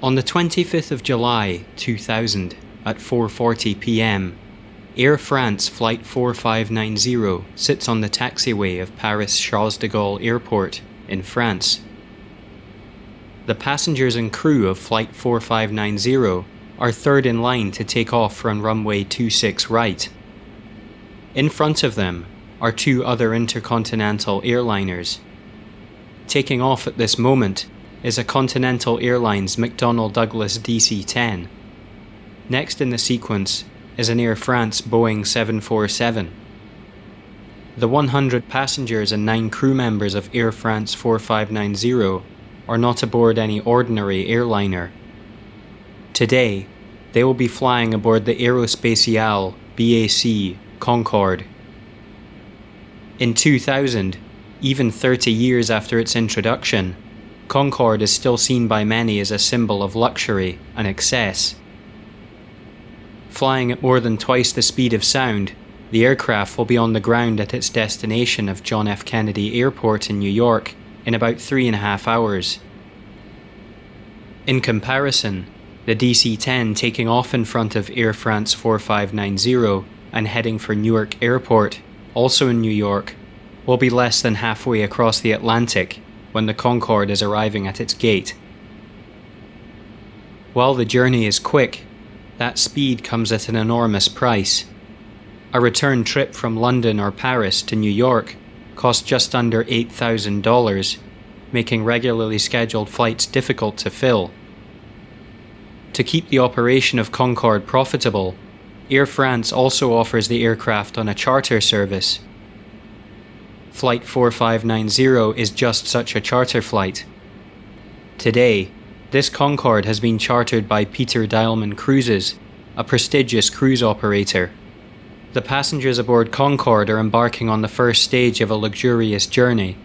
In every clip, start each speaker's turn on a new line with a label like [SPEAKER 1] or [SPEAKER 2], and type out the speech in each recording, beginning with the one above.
[SPEAKER 1] On the 25th of July 2000 at 4:40 p.m, Air France Flight 4590 sits on the taxiway of Paris Charles de Gaulle Airport in France. The passengers and crew of Flight 4590 are third in line to take off from runway 26 right. In front of them are two other intercontinental airliners. Taking off at this moment is a Continental Airlines McDonnell Douglas DC-10. Next in the sequence is an Air France Boeing 747. The 100 passengers and 9 crew members of Air France 4590 are not aboard any ordinary airliner. Today, they will be flying aboard the Aerospatiale BAC Concorde. In 2000, even 30 years after its introduction, Concorde is still seen by many as a symbol of luxury and excess. Flying at more than twice the speed of sound, the aircraft will be on the ground at its destination of John F. Kennedy Airport in New York in about 3.5 hours. In comparison, the DC-10 taking off in front of Air France 4590 and heading for Newark Airport, also in New York, will be less than halfway across the Atlantic when the Concorde is arriving at its gate. While the journey is quick, that speed comes at an enormous price. A return trip from London or Paris to New York costs just under $8,000, making regularly scheduled flights difficult to fill. To keep the operation of Concorde profitable, Air France also offers the aircraft on a charter service. Flight 4590 is just such a charter flight. Today, this Concorde has been chartered by Peter Deilmann Cruises, a prestigious cruise operator. The passengers aboard Concorde are embarking on the first stage of a luxurious journey,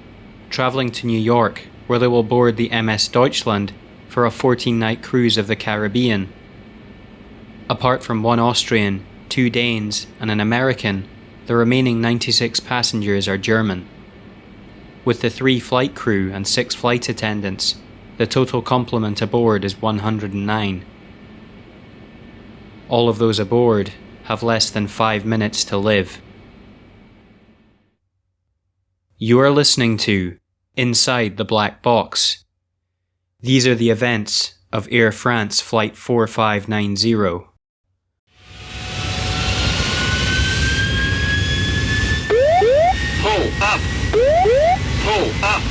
[SPEAKER 1] travelling to New York, where they will board the MS Deutschland for a 14-night cruise of the Caribbean. Apart from one Austrian, 2 Danes, and an American, the remaining 96 passengers are German. With the 3 flight crew and 6 flight attendants, the total complement aboard is 109. All of those aboard have less than 5 minutes to live. You are listening to Inside the Black Box. These are the events of Air France Flight 4590.
[SPEAKER 2] Pull up! Pull up!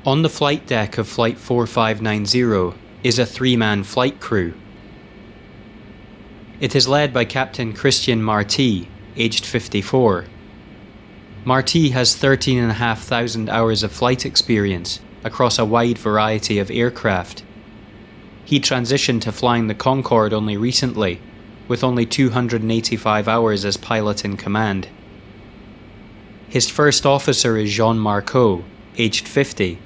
[SPEAKER 1] On the flight deck of Flight 4590 is a 3-man flight crew. It is led by Captain Christian Marty, aged 54. Marty has 13,500 hours of flight experience across a wide variety of aircraft. He transitioned to flying the Concorde only recently, with only 285 hours as pilot in command. His first officer is Jean Marceau, aged 50.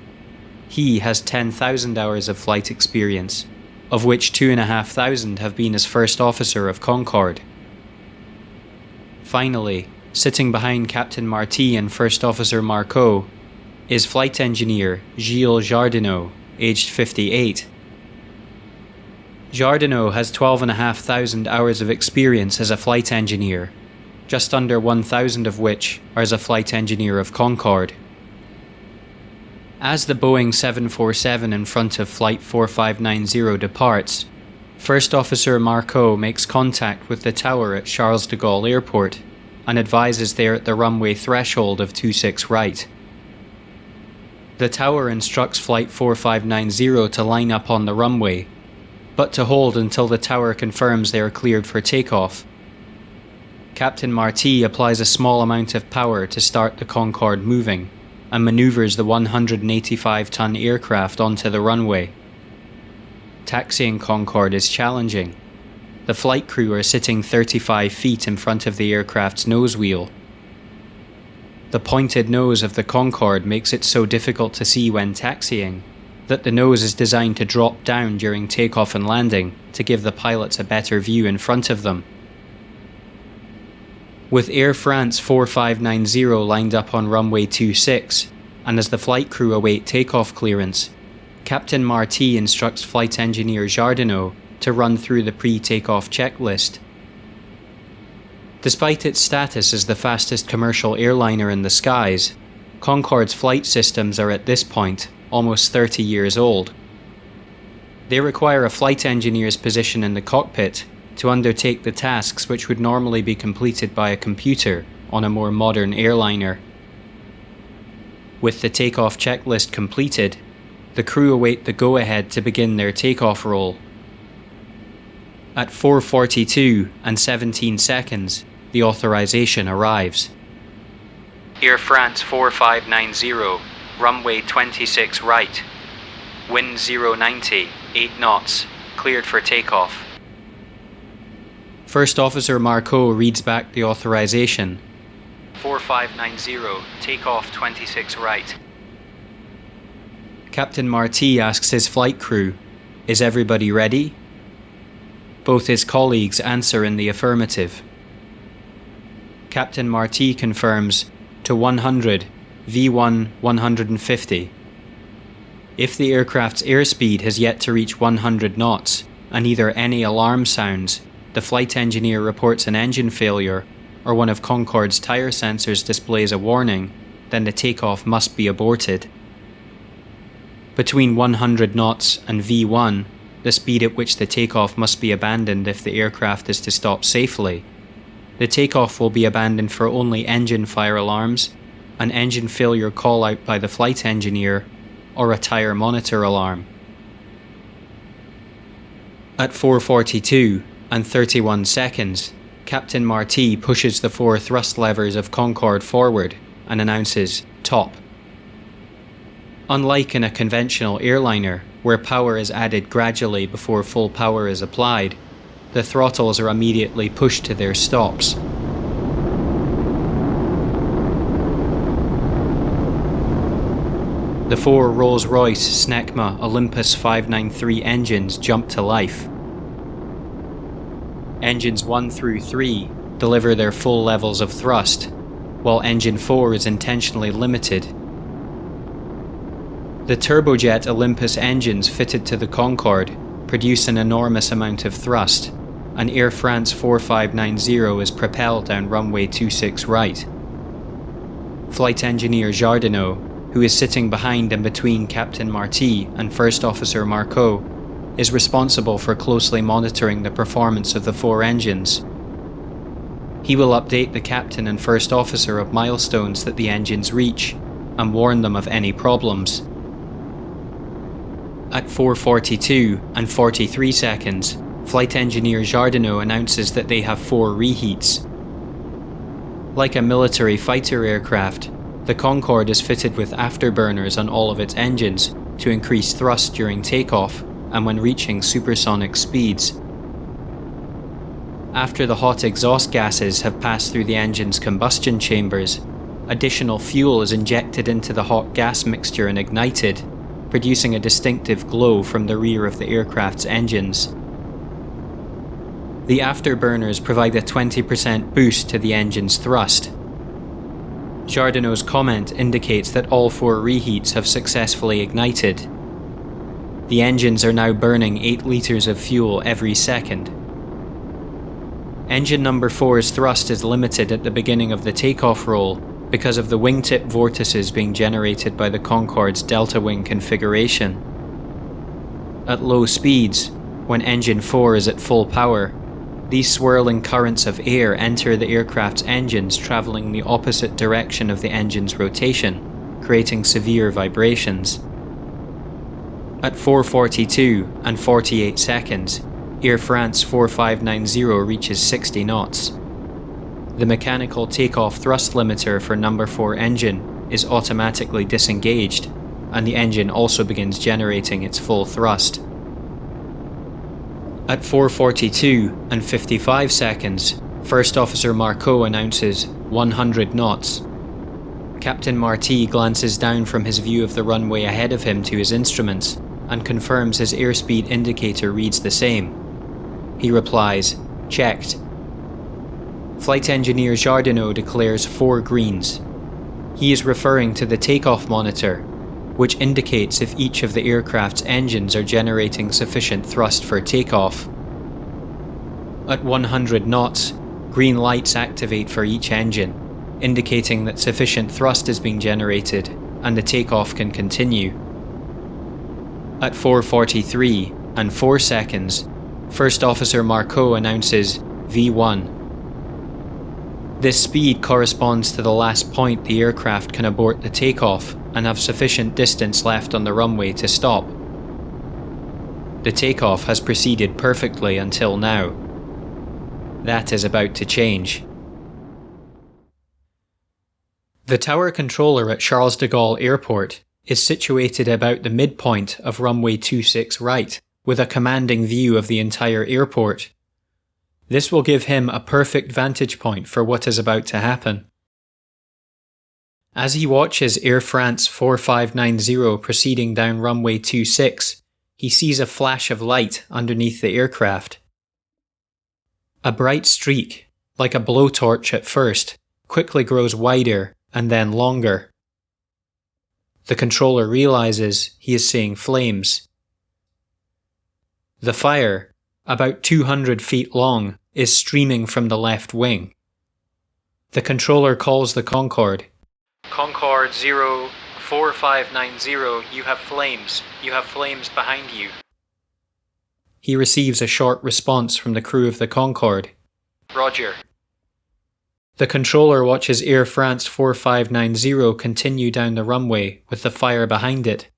[SPEAKER 1] He has 10,000 hours of flight experience, of which 2,500 have been as first officer of Concorde. Finally, sitting behind Captain Marty and First Officer Marceau is flight engineer Gilles Jardineau, aged 58. Jardineau has 12,500 hours of experience as a flight engineer, just under 1,000 of which are as a flight engineer of Concorde. As the Boeing 747 in front of Flight 4590 departs, First Officer Marceau makes contact with the tower at Charles de Gaulle Airport and advises they are at the runway threshold of 26 right. The tower instructs Flight 4590 to line up on the runway, but to hold until the tower confirms they are cleared for takeoff. Captain Marty applies a small amount of power to start the Concorde moving, and manoeuvres the 185-ton aircraft onto the runway. Taxiing Concorde is challenging. The flight crew are sitting 35 feet in front of the aircraft's nose wheel. The pointed nose of the Concorde makes it so difficult to see when taxiing that the nose is designed to drop down during takeoff and landing to give the pilots a better view in front of them. With Air France 4590 lined up on runway 26, and as the flight crew await takeoff clearance, Captain Marty instructs flight engineer Jardinot to run through the pre-takeoff checklist. Despite its status as the fastest commercial airliner in the skies, Concorde's flight systems are at this point almost 30 years old. They require a flight engineer's position in the cockpit to undertake the tasks which would normally be completed by a computer on a more modern airliner. With the takeoff checklist completed, the crew await the go-ahead to begin their takeoff roll. At 4:42 and 17 seconds, the authorization arrives. Air France 4590, runway 26 right. Wind 090, 8 knots, cleared for takeoff. First Officer Marco reads back the authorization. 4590, takeoff 26 right. Captain Marty asks his flight crew, "Is everybody ready?" Both his colleagues answer in the affirmative. Captain Marty confirms to 100, V1 150. If the aircraft's airspeed has yet to reach 100 knots and either any alarm sounds, the flight engineer reports an engine failure, or one of Concorde's tire sensors displays a warning, then the takeoff must be aborted. Between 100 knots and V1, the speed at which the takeoff must be abandoned if the aircraft is to stop safely, the takeoff will be abandoned for only engine fire alarms, an engine failure call out by the flight engineer, or a tire monitor alarm. At 4:42 and 31 seconds, Captain Marty pushes the 4 thrust levers of Concorde forward and announces top. Unlike in a conventional airliner, where power is added gradually before full power is applied, the throttles are immediately pushed to their stops. The 4 Rolls-Royce Snecma Olympus 593 engines jump to life. Engines 1 through 3 deliver their full levels of thrust, while engine 4 is intentionally limited. The turbojet Olympus engines fitted to the Concorde produce an enormous amount of thrust, and Air France 4590 is propelled down runway 26 right. Flight engineer Jardinot, who is sitting behind and between Captain Marty and First Officer Marco, is responsible for closely monitoring the performance of the 4 engines. He will update the captain and first officer of milestones that the engines reach, and warn them of any problems. At 4:42 and 43 seconds, flight engineer Jardinot announces that they have 4 reheats. Like a military fighter aircraft, the Concorde is fitted with afterburners on all of its engines to increase thrust during takeoff and when reaching supersonic speeds. After the hot exhaust gases have passed through the engine's combustion chambers, additional fuel is injected into the hot gas mixture and ignited, producing a distinctive glow from the rear of the aircraft's engines. The afterburners provide a 20% boost to the engine's thrust. Jardinot's comment indicates that all 4 reheats have successfully ignited. The engines are now burning 8 litres of fuel every second. Engine number 4's thrust is limited at the beginning of the takeoff roll because of the wingtip vortices being generated by the Concorde's delta wing configuration. At low speeds, when engine 4 is at full power, these swirling currents of air enter the aircraft's engines travelling the opposite direction of the engine's rotation, creating severe vibrations. At 4:42 and 48 seconds, Air France 4590 reaches 60 knots. The mechanical takeoff thrust limiter for number 4 engine is automatically disengaged, and the engine also begins generating its full thrust. At 4:42 and 55 seconds, First Officer Marco announces 100 knots. Captain Marty glances down from his view of the runway ahead of him to his instruments and confirms his airspeed indicator reads the same. He replies, "Checked." Flight engineer Jardinot declares 4 greens. He is referring to the takeoff monitor, which indicates if each of the aircraft's engines are generating sufficient thrust for takeoff. At 100 knots, green lights activate for each engine, indicating that sufficient thrust is being generated and the takeoff can continue. At 4:43 and 4 seconds, First Officer Marceau announces V1. This speed corresponds to the last point the aircraft can abort the takeoff and have sufficient distance left on the runway to stop. The takeoff has proceeded perfectly until now. That is about to change. The tower controller at Charles de Gaulle Airport is situated about the midpoint of runway 26 right, with a commanding view of the entire airport. This will give him a perfect vantage point for what is about to happen. As he watches Air France 4590 proceeding down runway 26, he sees a flash of light underneath the aircraft. A bright streak, like a blowtorch at first, quickly grows wider and then longer. The controller realizes he is seeing flames. The fire, about 200 feet long, is streaming from the left wing. The controller calls the Concorde. Concorde 04590, you have flames. You have flames behind you. He receives a short response from the crew of the Concorde. Roger. The controller watches Air France 4590 continue down the runway with the fire behind it.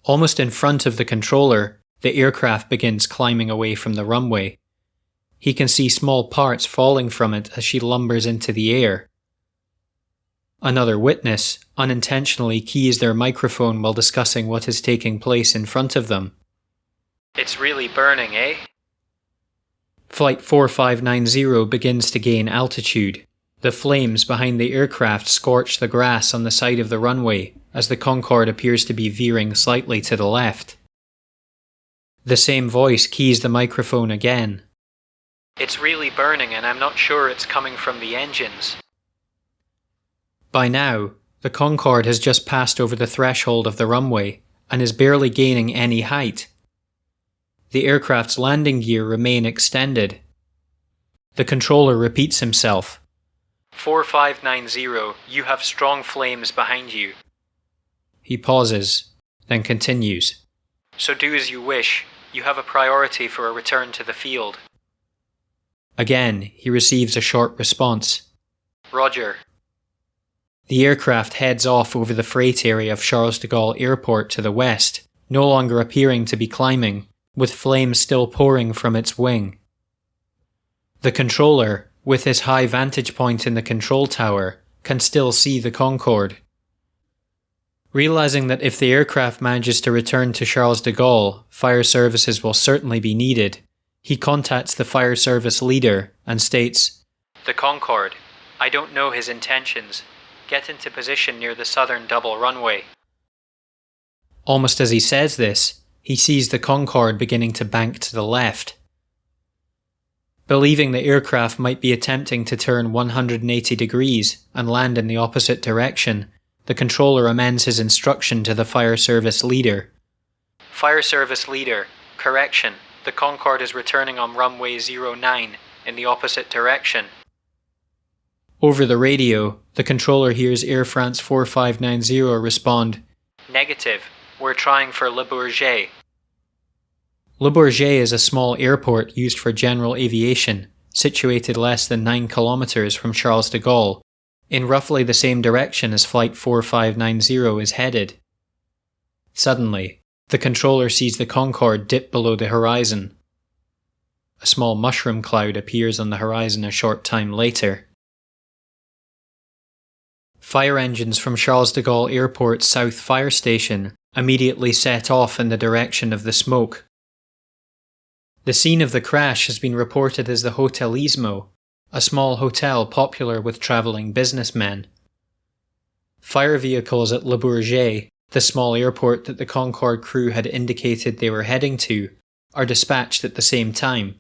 [SPEAKER 1] Almost in front of the controller, the aircraft begins climbing away from the runway. He can see small parts falling from it as she lumbers into the air. Another witness unintentionally keys their microphone while discussing what is taking place in front of them. It's really burning, eh? Flight 4590 begins to gain altitude. The flames behind the aircraft scorch the grass on the side of the runway as the Concorde appears to be veering slightly to the left. The same voice keys the microphone again. It's really burning and I'm not sure it's coming from the engines. By now, the Concorde has just passed over the threshold of the runway and is barely gaining any height. The aircraft's landing gear remain extended. The controller repeats himself. 4590, you have strong flames behind you. He pauses, then continues. So do as you wish. You have a priority for a return to the field. Again, he receives a short response. Roger. The aircraft heads off over the freight area of Charles de Gaulle Airport to the west, no longer appearing to be climbing, with flames still pouring from its wing. The controller, with his high vantage point in the control tower, can still see the Concorde. Realizing that if the aircraft manages to return to Charles de Gaulle, fire services will certainly be needed, he contacts the fire service leader and states, The Concorde, I don't know his intentions. Get into position near the southern double runway. Almost as he says this, he sees the Concorde beginning to bank to the left. Believing the aircraft might be attempting to turn 180 degrees and land in the opposite direction, the controller amends his instruction to the fire service leader. Fire service leader, correction, the Concorde is returning on runway 09 in the opposite direction. Over the radio, the controller hears Air France 4590 respond, Negative, we're trying for Le Bourget. Le Bourget is a small airport used for general aviation, situated less than 9 kilometers from Charles de Gaulle, in roughly the same direction as Flight 4590 is headed. Suddenly, the controller sees the Concorde dip below the horizon. A small mushroom cloud appears on the horizon a short time later. Fire engines from Charles de Gaulle Airport's South Fire Station immediately set off in the direction of the smoke. The scene of the crash has been reported as the Hotelismo, a small hotel popular with travelling businessmen. Fire vehicles at Le Bourget, the small airport that the Concorde crew had indicated they were heading to, are dispatched at the same time.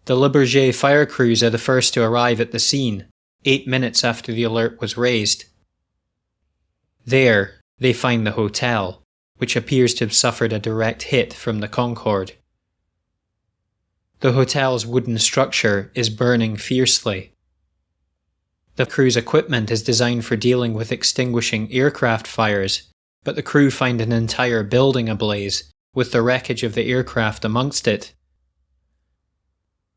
[SPEAKER 1] The Le Bourget fire crews are the first to arrive at the scene, 8 minutes after the alert was raised. There, they find the hotel, which appears to have suffered a direct hit from the Concorde. The hotel's wooden structure is burning fiercely. The crew's equipment is designed for dealing with extinguishing aircraft fires, but the crew find an entire building ablaze, with the wreckage of the aircraft amongst it.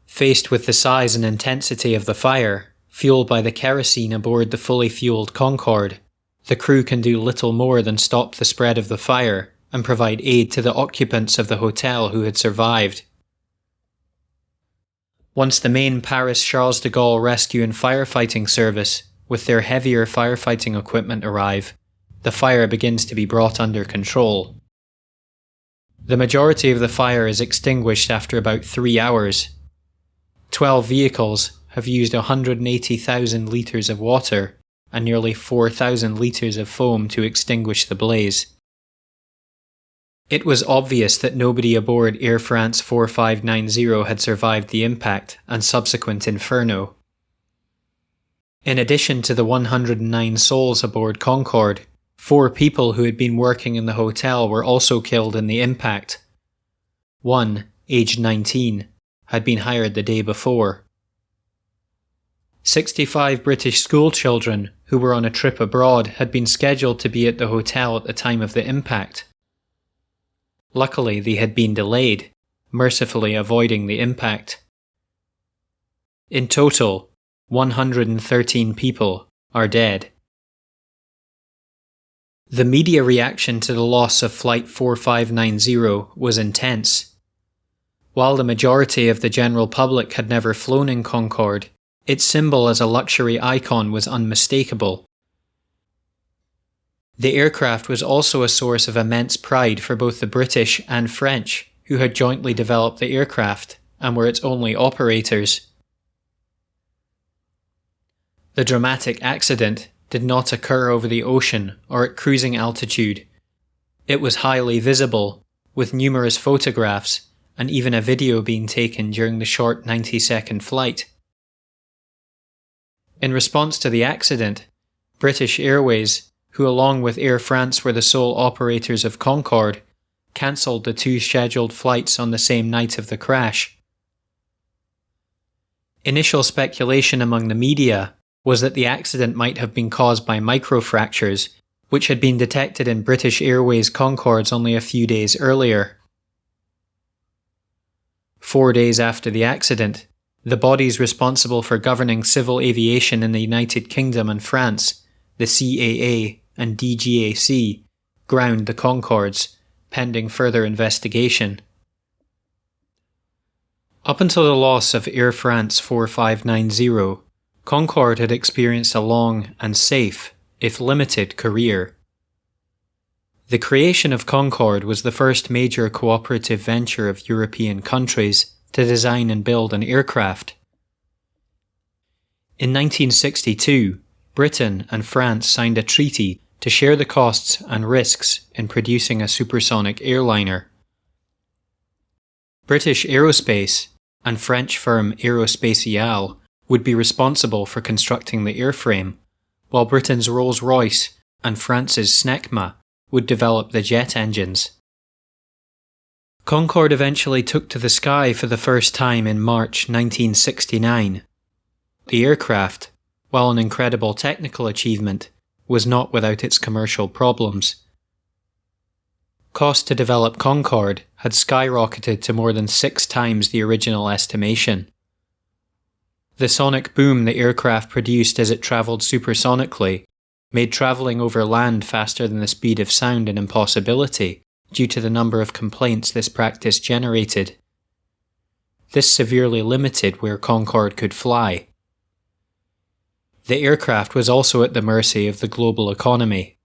[SPEAKER 1] Faced with the size and intensity of the fire, fueled by the kerosene aboard the fully fueled Concorde, the crew can do little more than stop the spread of the fire and provide aid to the occupants of the hotel who had survived. Once the main Paris Charles de Gaulle Rescue and Firefighting Service, with their heavier firefighting equipment arrive, the fire begins to be brought under control. The majority of the fire is extinguished after about 3 hours. 12 vehicles have used 180,000 litres of water and nearly 4,000 litres of foam to extinguish the blaze. It was obvious that nobody aboard Air France 4590 had survived the impact and subsequent inferno. In addition to the 109 souls aboard Concorde, 4 people who had been working in the hotel were also killed in the impact. One, aged 19, had been hired the day before. 65 British schoolchildren who were on a trip abroad had been scheduled to be at the hotel at the time of the impact. Luckily, they had been delayed, mercifully avoiding the impact. In total, 113 people are dead. The media reaction to the loss of Flight 4590 was intense. While the majority of the general public had never flown in Concorde, its symbol as a luxury icon was unmistakable. The aircraft was also a source of immense pride for both the British and French, who had jointly developed the aircraft and were its only operators. The dramatic accident did not occur over the ocean or at cruising altitude. It was highly visible, with numerous photographs and even a video being taken during the short 90-second flight. In response to the accident, British Airways, who along with Air France were the sole operators of Concorde, cancelled the 2 scheduled flights on the same night of the crash. Initial speculation among the media was that the accident might have been caused by microfractures, which had been detected in British Airways Concordes only a few days earlier. 4 days after the accident, the bodies responsible for governing civil aviation in the United Kingdom and France, the CAA and DGAC, ground the Concordes, pending further investigation. Up until the loss of Air France 4590, Concorde had experienced a long and safe, if limited, career. The creation of Concorde was the first major cooperative venture of European countries to design and build an aircraft. In 1962, Britain and France signed a treaty to share the costs and risks in producing a supersonic airliner. British Aerospace and French firm Aerospatiale would be responsible for constructing the airframe, while Britain's Rolls-Royce and France's Snecma would develop the jet engines. Concorde eventually took to the sky for the first time in March 1969. The aircraft, while an incredible technical achievement, was not without its commercial problems. Cost to develop Concorde had skyrocketed to more than 6 times the original estimation. The sonic boom the aircraft produced as it travelled supersonically made travelling over land faster than the speed of sound an impossibility due to the number of complaints this practice generated. This severely limited where Concorde could fly. The aircraft was also at the mercy of the global economy.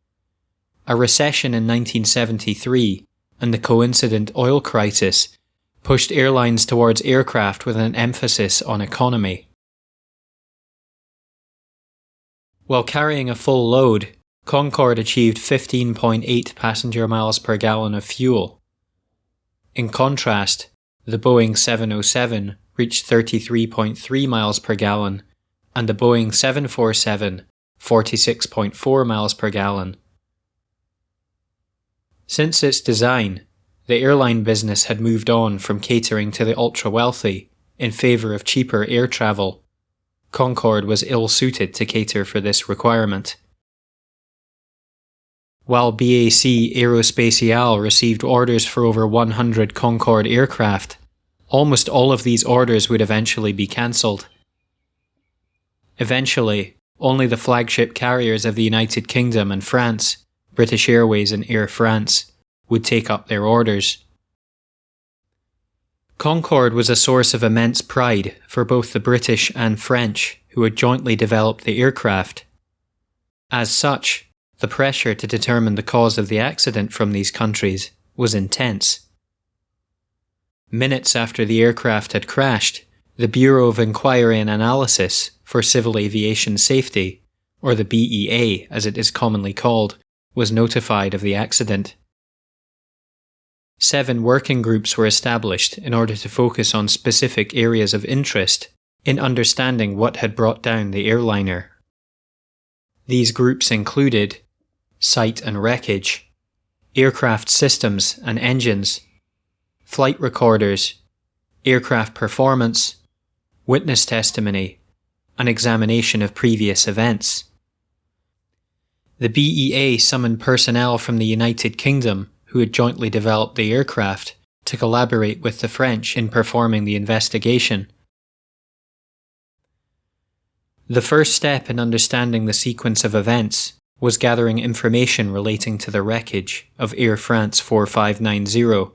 [SPEAKER 1] A recession in 1973 and the coincident oil crisis pushed airlines towards aircraft with an emphasis on economy. While carrying a full load, Concorde achieved 15.8 passenger miles per gallon of fuel. In contrast, the Boeing 707 reached 33.3 miles per gallon, and the Boeing 747 46.4 miles per gallon. Since its design, the airline business had moved on from catering to the ultra-wealthy in favour of cheaper air travel. Concorde was ill-suited to cater for this requirement. While BAC Aerospatiale received orders for over 100 Concorde aircraft, almost all of these orders would eventually be cancelled. Eventually, only the flagship carriers of the United Kingdom and France, British Airways and Air France, would take up their orders. Concorde was a source of immense pride for both the British and French, who had jointly developed the aircraft. As such, the pressure to determine the cause of the accident from these countries was intense. Minutes after the aircraft had crashed, the Bureau of Inquiry and Analysis for Civil Aviation Safety, or the BEA as it is commonly called, was notified of the accident. 7 working groups were established in order to focus on specific areas of interest in understanding what had brought down the airliner. These groups included site and wreckage, aircraft systems and engines, flight recorders, aircraft performance, witness testimony, and examination of previous events. The BEA summoned personnel from the United Kingdom who had jointly developed the aircraft to collaborate with the French in performing the investigation. The first step in understanding the sequence of events was gathering information relating to the wreckage of Air France 4590.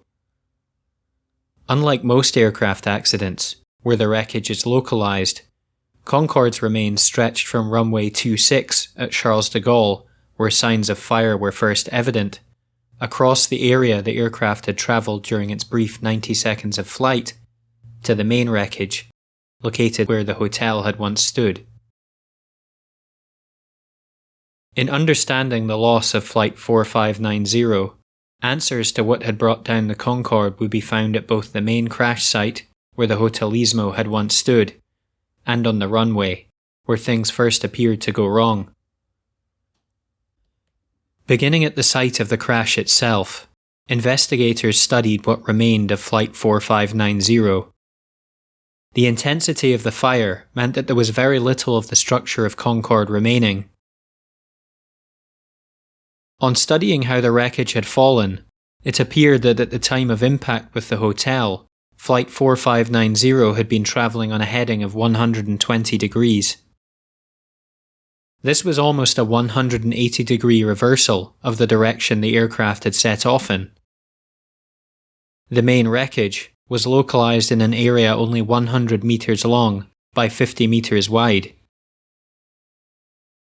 [SPEAKER 1] Unlike most aircraft accidents, where the wreckage is localized, Concorde's remains stretched from runway 26 at Charles de Gaulle, where signs of fire were first evident, across the area the aircraft had travelled during its brief 90 seconds of flight, to the main wreckage, located where the hotel had once stood. In understanding the loss of Flight 4590, answers to what had brought down the Concorde would be found at both the main crash site, where the Hotelismo had once stood, and on the runway, where things first appeared to go wrong. Beginning at the site of the crash itself, investigators studied what remained of Flight 4590. The intensity of the fire meant that there was very little of the structure of Concorde remaining. On studying how the wreckage had fallen, it appeared that at the time of impact with the hotel, Flight 4590 had been travelling on a heading of 120 degrees. This was almost a 180-degree reversal of the direction the aircraft had set off in. The main wreckage was localised in an area only 100 metres long by 50 metres wide.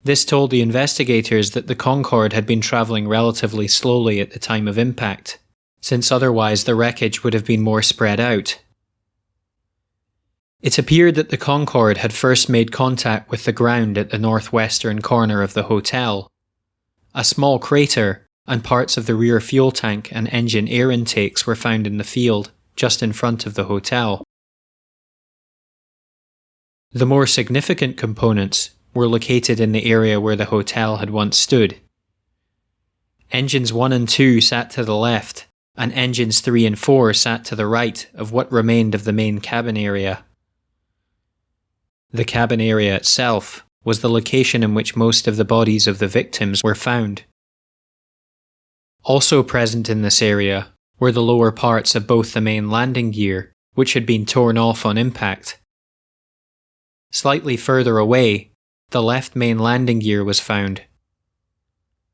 [SPEAKER 1] This told the investigators that the Concorde had been travelling relatively slowly at the time of impact, since otherwise the wreckage would have been more spread out. It appeared that the Concorde had first made contact with the ground at the northwestern corner of the hotel. A small crater and parts of the rear fuel tank and engine air intakes were found in the field just in front of the hotel. The more significant components were located in the area where the hotel had once stood. Engines 1 and 2 sat to the left, and engines 3 and 4 sat to the right of what remained of the main cabin area. The cabin area itself was the location in which most of the bodies of the victims were found. Also present in this area were the lower parts of both the main landing gear, which had been torn off on impact. Slightly further away, the left main landing gear was found.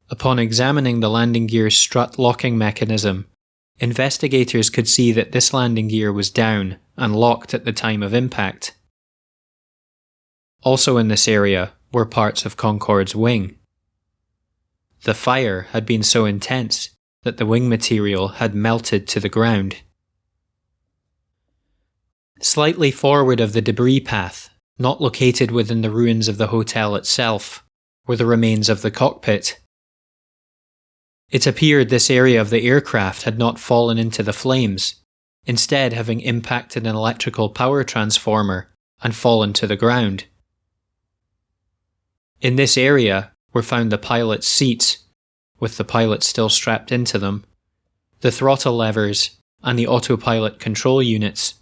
[SPEAKER 1] Upon examining the landing gear's strut locking mechanism, investigators could see that this landing gear was down and locked at the time of impact. Also in this area were parts of Concorde's wing. The fire had been so intense that the wing material had melted to the ground. Slightly forward of the debris path, not located within the ruins of the hotel itself, were the remains of the cockpit. It appeared this area of the aircraft had not fallen into the flames, instead having impacted an electrical power transformer and fallen to the ground. In this area were found the pilot's seats, with the pilot still strapped into them, the throttle levers, and the autopilot control units.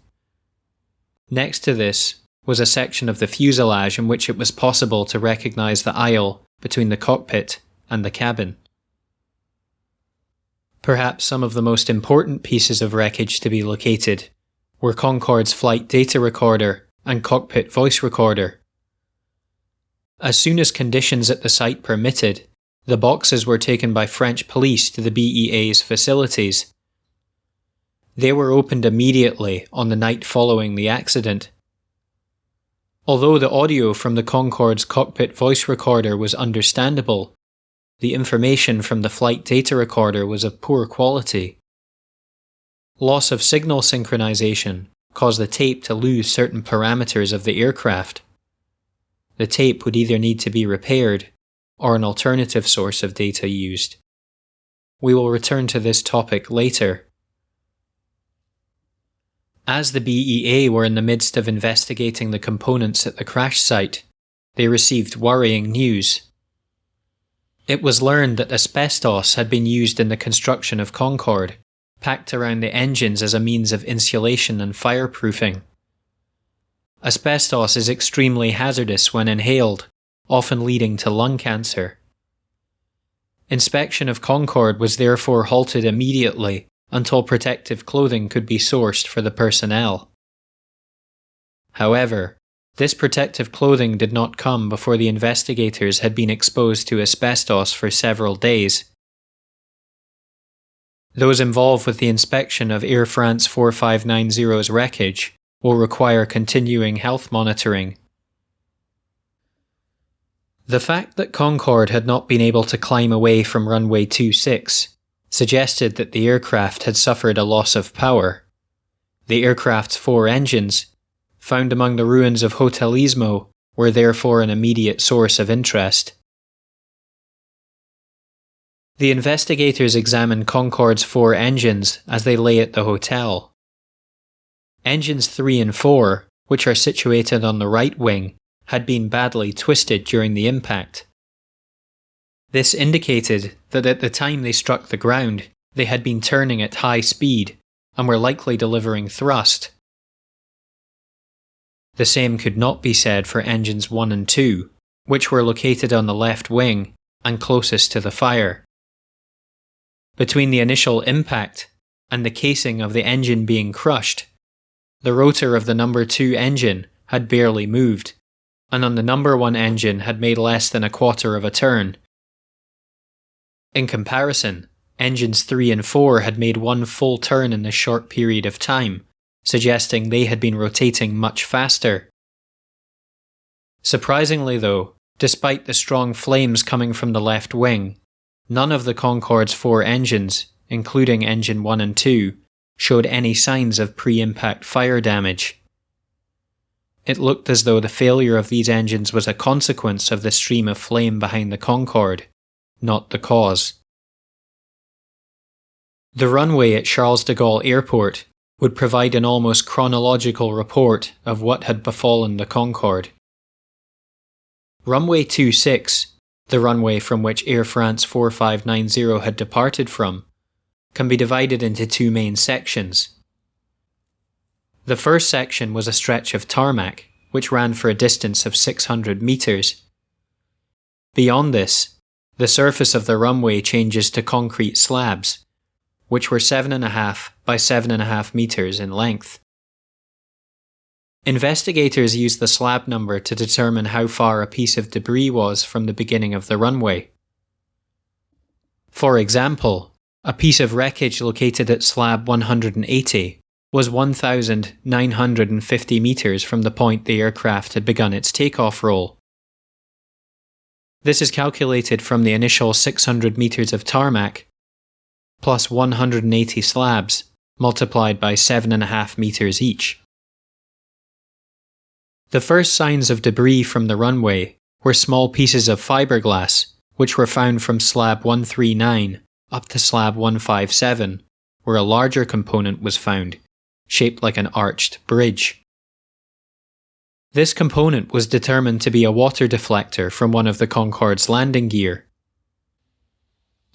[SPEAKER 1] Next to this was a section of the fuselage in which it was possible to recognize the aisle between the cockpit and the cabin. Perhaps some of the most important pieces of wreckage to be located were Concorde's flight data recorder and cockpit voice recorder. As soon as conditions at the site permitted, the boxes were taken by French police to the BEA's facilities. They were opened immediately on the night following the accident. Although the audio from the Concorde's cockpit voice recorder was understandable, the information from the flight data recorder was of poor quality. Loss of signal synchronization caused the tape to lose certain parameters of the aircraft. The tape would either need to be repaired or an alternative source of data used. We will return to this topic later. As the BEA were in the midst of investigating the components at the crash site, they received worrying news. It was learned that asbestos had been used in the construction of Concorde, packed around the engines as a means of insulation and fireproofing. Asbestos is extremely hazardous when inhaled, often leading to lung cancer. Inspection of Concorde was therefore halted immediately until protective clothing could be sourced for the personnel. However, this protective clothing did not come before the investigators had been exposed to asbestos for several days. Those involved with the inspection of Air France 4590's wreckage will require continuing health monitoring. The fact that Concorde had not been able to climb away from runway 26 suggested that the aircraft had suffered a loss of power. The aircraft's 4 engines, found among the ruins of Hotelismo, were therefore an immediate source of interest. The investigators examined Concorde's 4 engines as they lay at the hotel. Engines 3 and 4, which are situated on the right wing, had been badly twisted during the impact. This indicated that at the time they struck the ground, they had been turning at high speed and were likely delivering thrust. The same could not be said for engines 1 and 2, which were located on the left wing and closest to the fire. Between the initial impact and the casing of the engine being crushed, the rotor of the number 2 engine had barely moved, and on the number 1 engine had made less than a quarter of a turn. In comparison, engines 3 and 4 had made 1 full turn in this short period of time, suggesting they had been rotating much faster. Surprisingly though, despite the strong flames coming from the left wing, none of the Concorde's 4 engines, including engine 1 and 2, showed any signs of pre-impact fire damage. It looked as though the failure of these engines was a consequence of the stream of flame behind the Concorde, not the cause. The runway at Charles de Gaulle Airport would provide an almost chronological report of what had befallen the Concorde. Runway 26, the runway from which Air France 4590 had departed from, can be divided into 2 main sections. The first section was a stretch of tarmac, which ran for a distance of 600 metres. Beyond this, the surface of the runway changes to concrete slabs, which were 7.5 by 7.5 metres in length. Investigators used the slab number to determine how far a piece of debris was from the beginning of the runway. For example, a piece of wreckage located at slab 180 was 1,950 metres from the point the aircraft had begun its takeoff roll. This is calculated from the initial 600 metres of tarmac plus 180 slabs multiplied by 7.5 metres each. The first signs of debris from the runway were small pieces of fiberglass which were found from slab 139 up to slab 157, where a larger component was found, shaped like an arched bridge. This component was determined to be a water deflector from one of the Concorde's landing gear.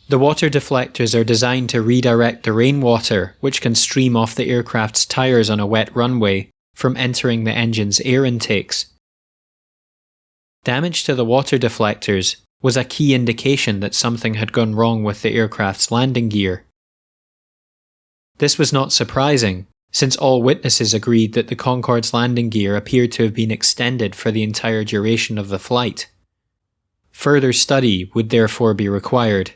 [SPEAKER 1] The water deflectors are designed to redirect the rainwater, which can stream off the aircraft's tyres on a wet runway, from entering the engine's air intakes. Damage to the water deflectors was a key indication that something had gone wrong with the aircraft's landing gear. This was not surprising, since all witnesses agreed that the Concorde's landing gear appeared to have been extended for the entire duration of the flight. Further study would therefore be required.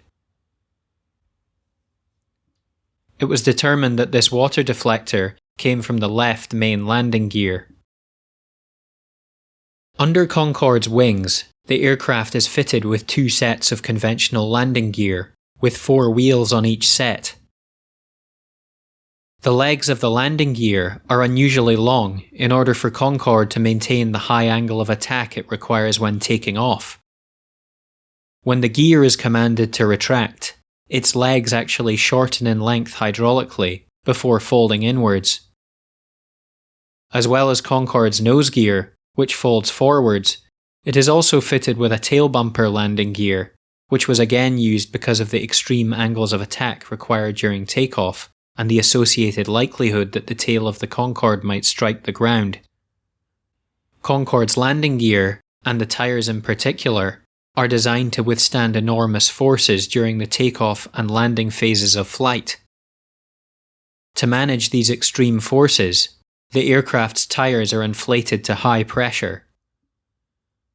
[SPEAKER 1] It was determined that this water deflector came from the left main landing gear. Under Concorde's wings, the aircraft is fitted with 2 sets of conventional landing gear, with 4 wheels on each set. The legs of the landing gear are unusually long in order for Concorde to maintain the high angle of attack it requires when taking off. When the gear is commanded to retract, its legs actually shorten in length hydraulically before folding inwards. As well as Concorde's nose gear, which folds forwards, it is also fitted with a tail bumper landing gear, which was again used because of the extreme angles of attack required during takeoff and the associated likelihood that the tail of the Concorde might strike the ground. Concorde's landing gear, and the tyres in particular, are designed to withstand enormous forces during the takeoff and landing phases of flight. To manage these extreme forces, the aircraft's tyres are inflated to high pressure.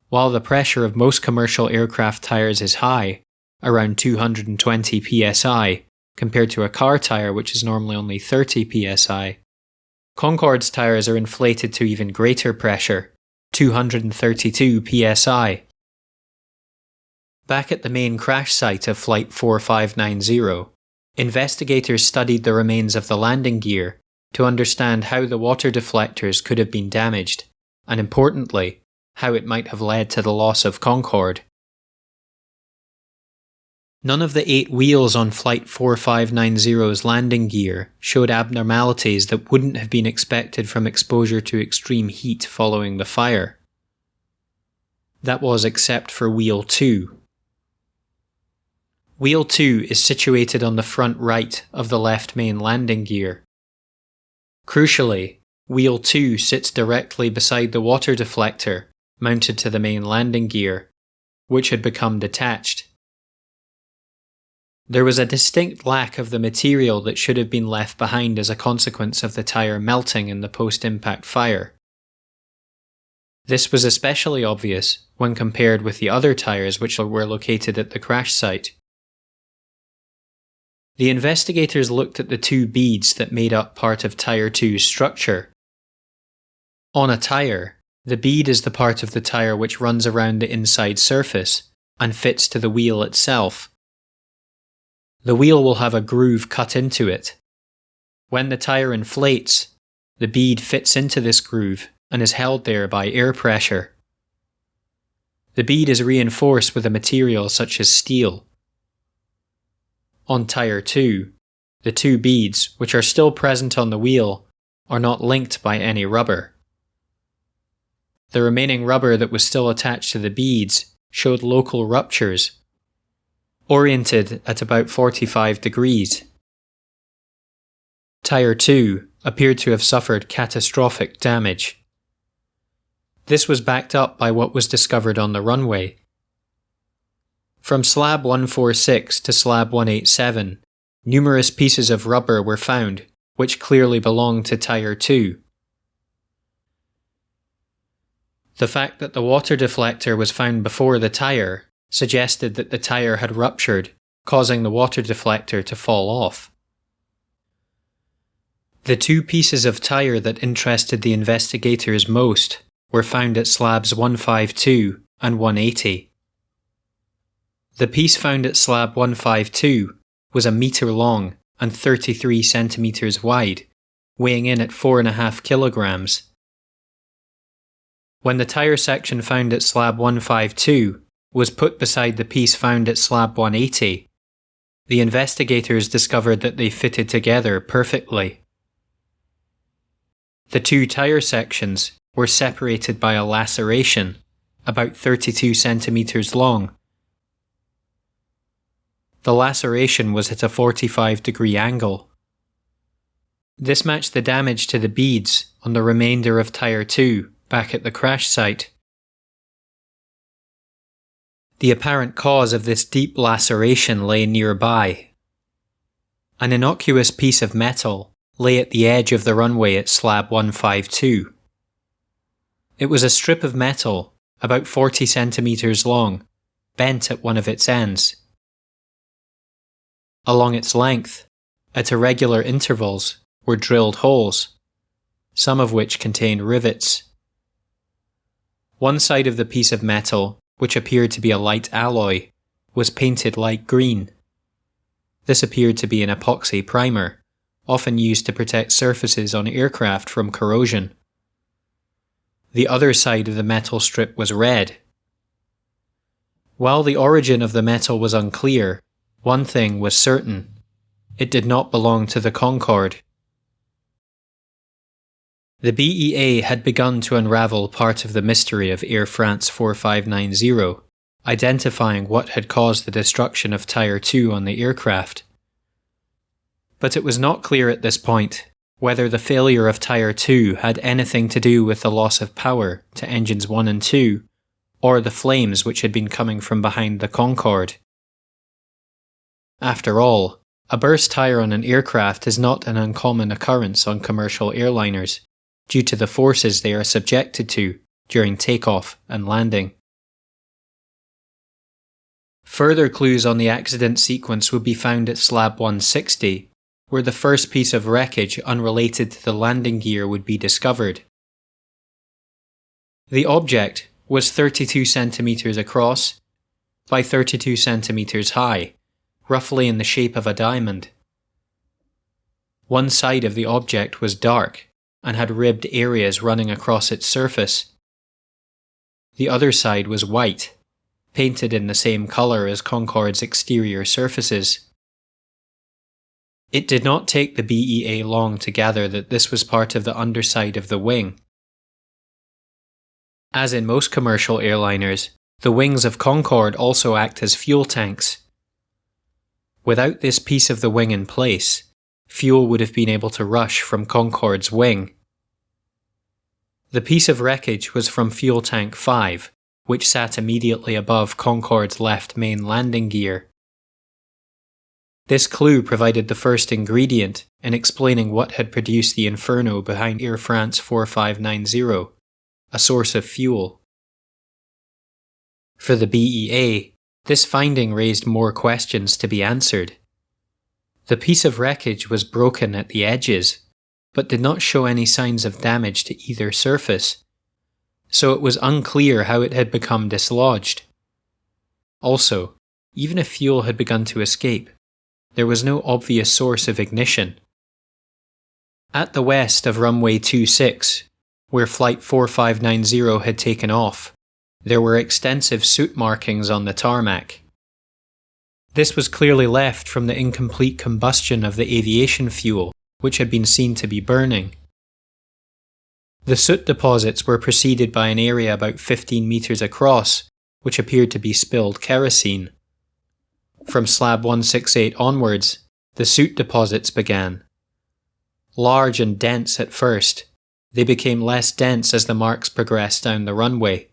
[SPEAKER 1] While the pressure of most commercial aircraft tyres is high, around 220 psi, compared to a car tyre which is normally only 30 psi, Concorde's tyres are inflated to even greater pressure, 232 psi. Back at the main crash site of Flight 4590, investigators studied the remains of the landing gear to understand how the water deflectors could have been damaged, and importantly, how it might have led to the loss of Concorde. None of the 8 wheels on Flight 4590's landing gear showed abnormalities that wouldn't have been expected from exposure to extreme heat following the fire. That was except for Wheel 2. Wheel 2 is situated on the front right of the left main landing gear. Crucially, Wheel 2 sits directly beside the water deflector mounted to the main landing gear, which had become detached. There was a distinct lack of the material that should have been left behind as a consequence of the tyre melting in the post-impact fire. This was especially obvious when compared with the other tyres which were located at the crash site. The investigators looked at the 2 beads that made up part of Tyre 2's structure. On a tyre, the bead is the part of the tyre which runs around the inside surface and fits to the wheel itself. The wheel will have a groove cut into it. When the tyre inflates, the bead fits into this groove and is held there by air pressure. The bead is reinforced with a material such as steel. On Tyre 2, the 2 beads, which are still present on the wheel, are not linked by any rubber. The remaining rubber that was still attached to the beads showed local ruptures, oriented at about 45 degrees. Tyre 2 appeared to have suffered catastrophic damage. This was backed up by what was discovered on the runway. From slab 146 to slab 187, numerous pieces of rubber were found, which clearly belonged to Tyre 2. The fact that the water deflector was found before the tyre suggested that the tyre had ruptured, causing the water deflector to fall off. The 2 pieces of tyre that interested the investigators most were found at slabs 152 and 180. The piece found at slab 152 was a metre long and 33 centimetres wide, weighing in at 4.5 kilograms. When the tyre section found at slab 152 was put beside the piece found at slab 180, the investigators discovered that they fitted together perfectly. The two tyre sections were separated by a laceration, about 32 centimetres long. The laceration was at a 45-degree angle. This matched the damage to the beads on the remainder of Tyre 2 back at the crash site. The apparent cause of this deep laceration lay nearby. An innocuous piece of metal lay at the edge of the runway at slab 152. It was a strip of metal about 40 centimetres long, bent at one of its ends. Along its length, at irregular intervals, were drilled holes, some of which contained rivets. One side of the piece of metal, which appeared to be a light alloy, was painted light green. This appeared to be an epoxy primer, often used to protect surfaces on aircraft from corrosion. The other side of the metal strip was red. While the origin of the metal was unclear, one thing was certain: it did not belong to the Concorde. The BEA had begun to unravel part of the mystery of Air France 4590, identifying what had caused the destruction of Tyre 2 on the aircraft. But it was not clear at this point whether the failure of Tyre 2 had anything to do with the loss of power to engines 1 and 2, or the flames which had been coming from behind the Concorde. After all, a burst tyre on an aircraft is not an uncommon occurrence on commercial airliners, due to the forces they are subjected to during takeoff and landing. Further clues on the accident sequence would be found at slab 160, where the first piece of wreckage unrelated to the landing gear would be discovered. The object was 32 centimetres across by 32 centimetres high, roughly in the shape of a diamond. One side of the object was dark and had ribbed areas running across its surface. The other side was white, painted in the same colour as Concorde's exterior surfaces. It did not take the BEA long to gather that this was part of the underside of the wing. As in most commercial airliners, the wings of Concorde also act as fuel tanks. Without this piece of the wing in place, fuel would have been able to rush from Concorde's wing. The piece of wreckage was from fuel tank 5, which sat immediately above Concorde's left main landing gear. This clue provided the first ingredient in explaining what had produced the inferno behind Air France 4590, a source of fuel. For the BEA, this finding raised more questions to be answered. The piece of wreckage was broken at the edges, but did not show any signs of damage to either surface, so it was unclear how it had become dislodged. Also, even if fuel had begun to escape, there was no obvious source of ignition. At the west of runway 26, where flight 4590 had taken off, there were extensive soot markings on the tarmac. This was clearly left from the incomplete combustion of the aviation fuel, which had been seen to be burning. The soot deposits were preceded by an area about 15 metres across, which appeared to be spilled kerosene. From slab 168 onwards, the soot deposits began. Large and dense at first, they became less dense as the marks progressed down the runway.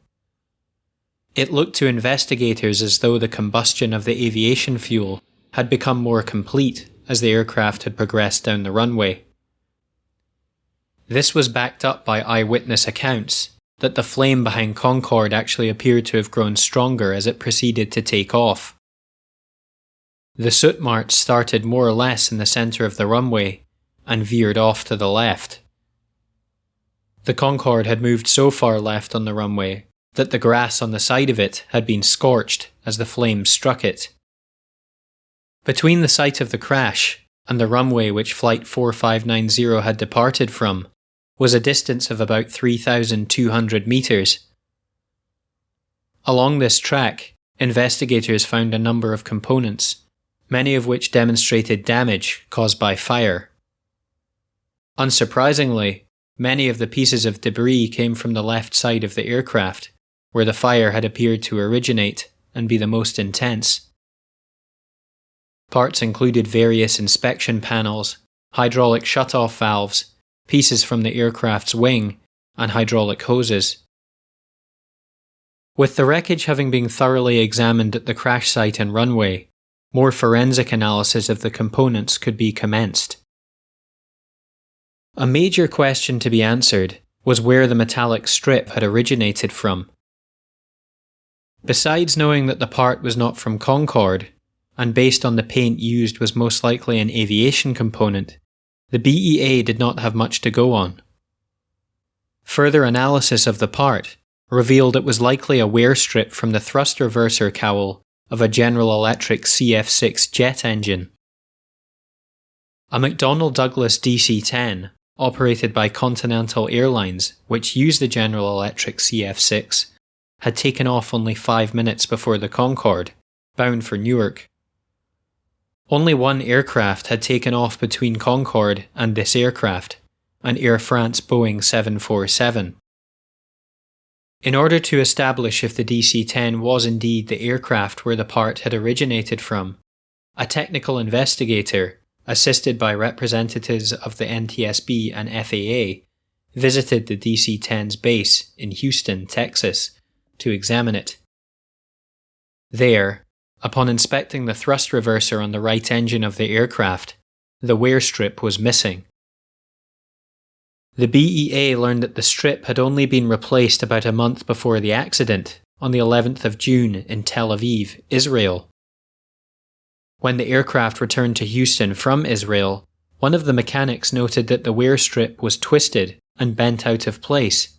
[SPEAKER 1] It looked to investigators as though the combustion of the aviation fuel had become more complete as the aircraft had progressed down the runway. This was backed up by eyewitness accounts that the flame behind Concorde actually appeared to have grown stronger as it proceeded to take off. The soot march started more or less in the centre of the runway and veered off to the left. The Concorde had moved so far left on the runway that the grass on the side of it had been scorched as the flames struck it. Between the site of the crash and the runway which Flight 4590 had departed from was a distance of about 3,200 metres. Along this track, investigators found a number of components, many of which demonstrated damage caused by fire. Unsurprisingly, Many of the pieces of debris came from the left side of the aircraft, where the fire had appeared to originate and be the most intense. Parts included various inspection panels, hydraulic shutoff valves, pieces from the aircraft's wing, and hydraulic hoses. With the wreckage having been thoroughly examined at the crash site and runway, more forensic analysis of the components could be commenced. A major question to be answered was where the metallic strip had originated from. Besides knowing that the part was not from Concorde, and based on the paint used was most likely an aviation component, the BEA did not have much to go on. Further analysis of the part revealed it was likely a wear strip from the thrust reverser cowl of a General Electric CF6 jet engine. A McDonnell Douglas DC-10, operated by Continental Airlines, which used the General Electric CF6, had taken off only 5 minutes before the Concorde, bound for Newark. Only one aircraft had taken off between Concorde and this aircraft, an Air France Boeing 747. In order to establish if the DC-10 was indeed the aircraft where the part had originated from, a technical investigator, assisted by representatives of the NTSB and FAA, visited the DC-10's base in Houston, Texas, to examine it. There, upon inspecting the thrust reverser on the right engine of the aircraft, the wear strip was missing. The BEA learned that the strip had only been replaced about a month before the accident, on the 11th of June in Tel Aviv, Israel. When the aircraft returned to Houston from Israel, one of the mechanics noted that the wear strip was twisted and bent out of place.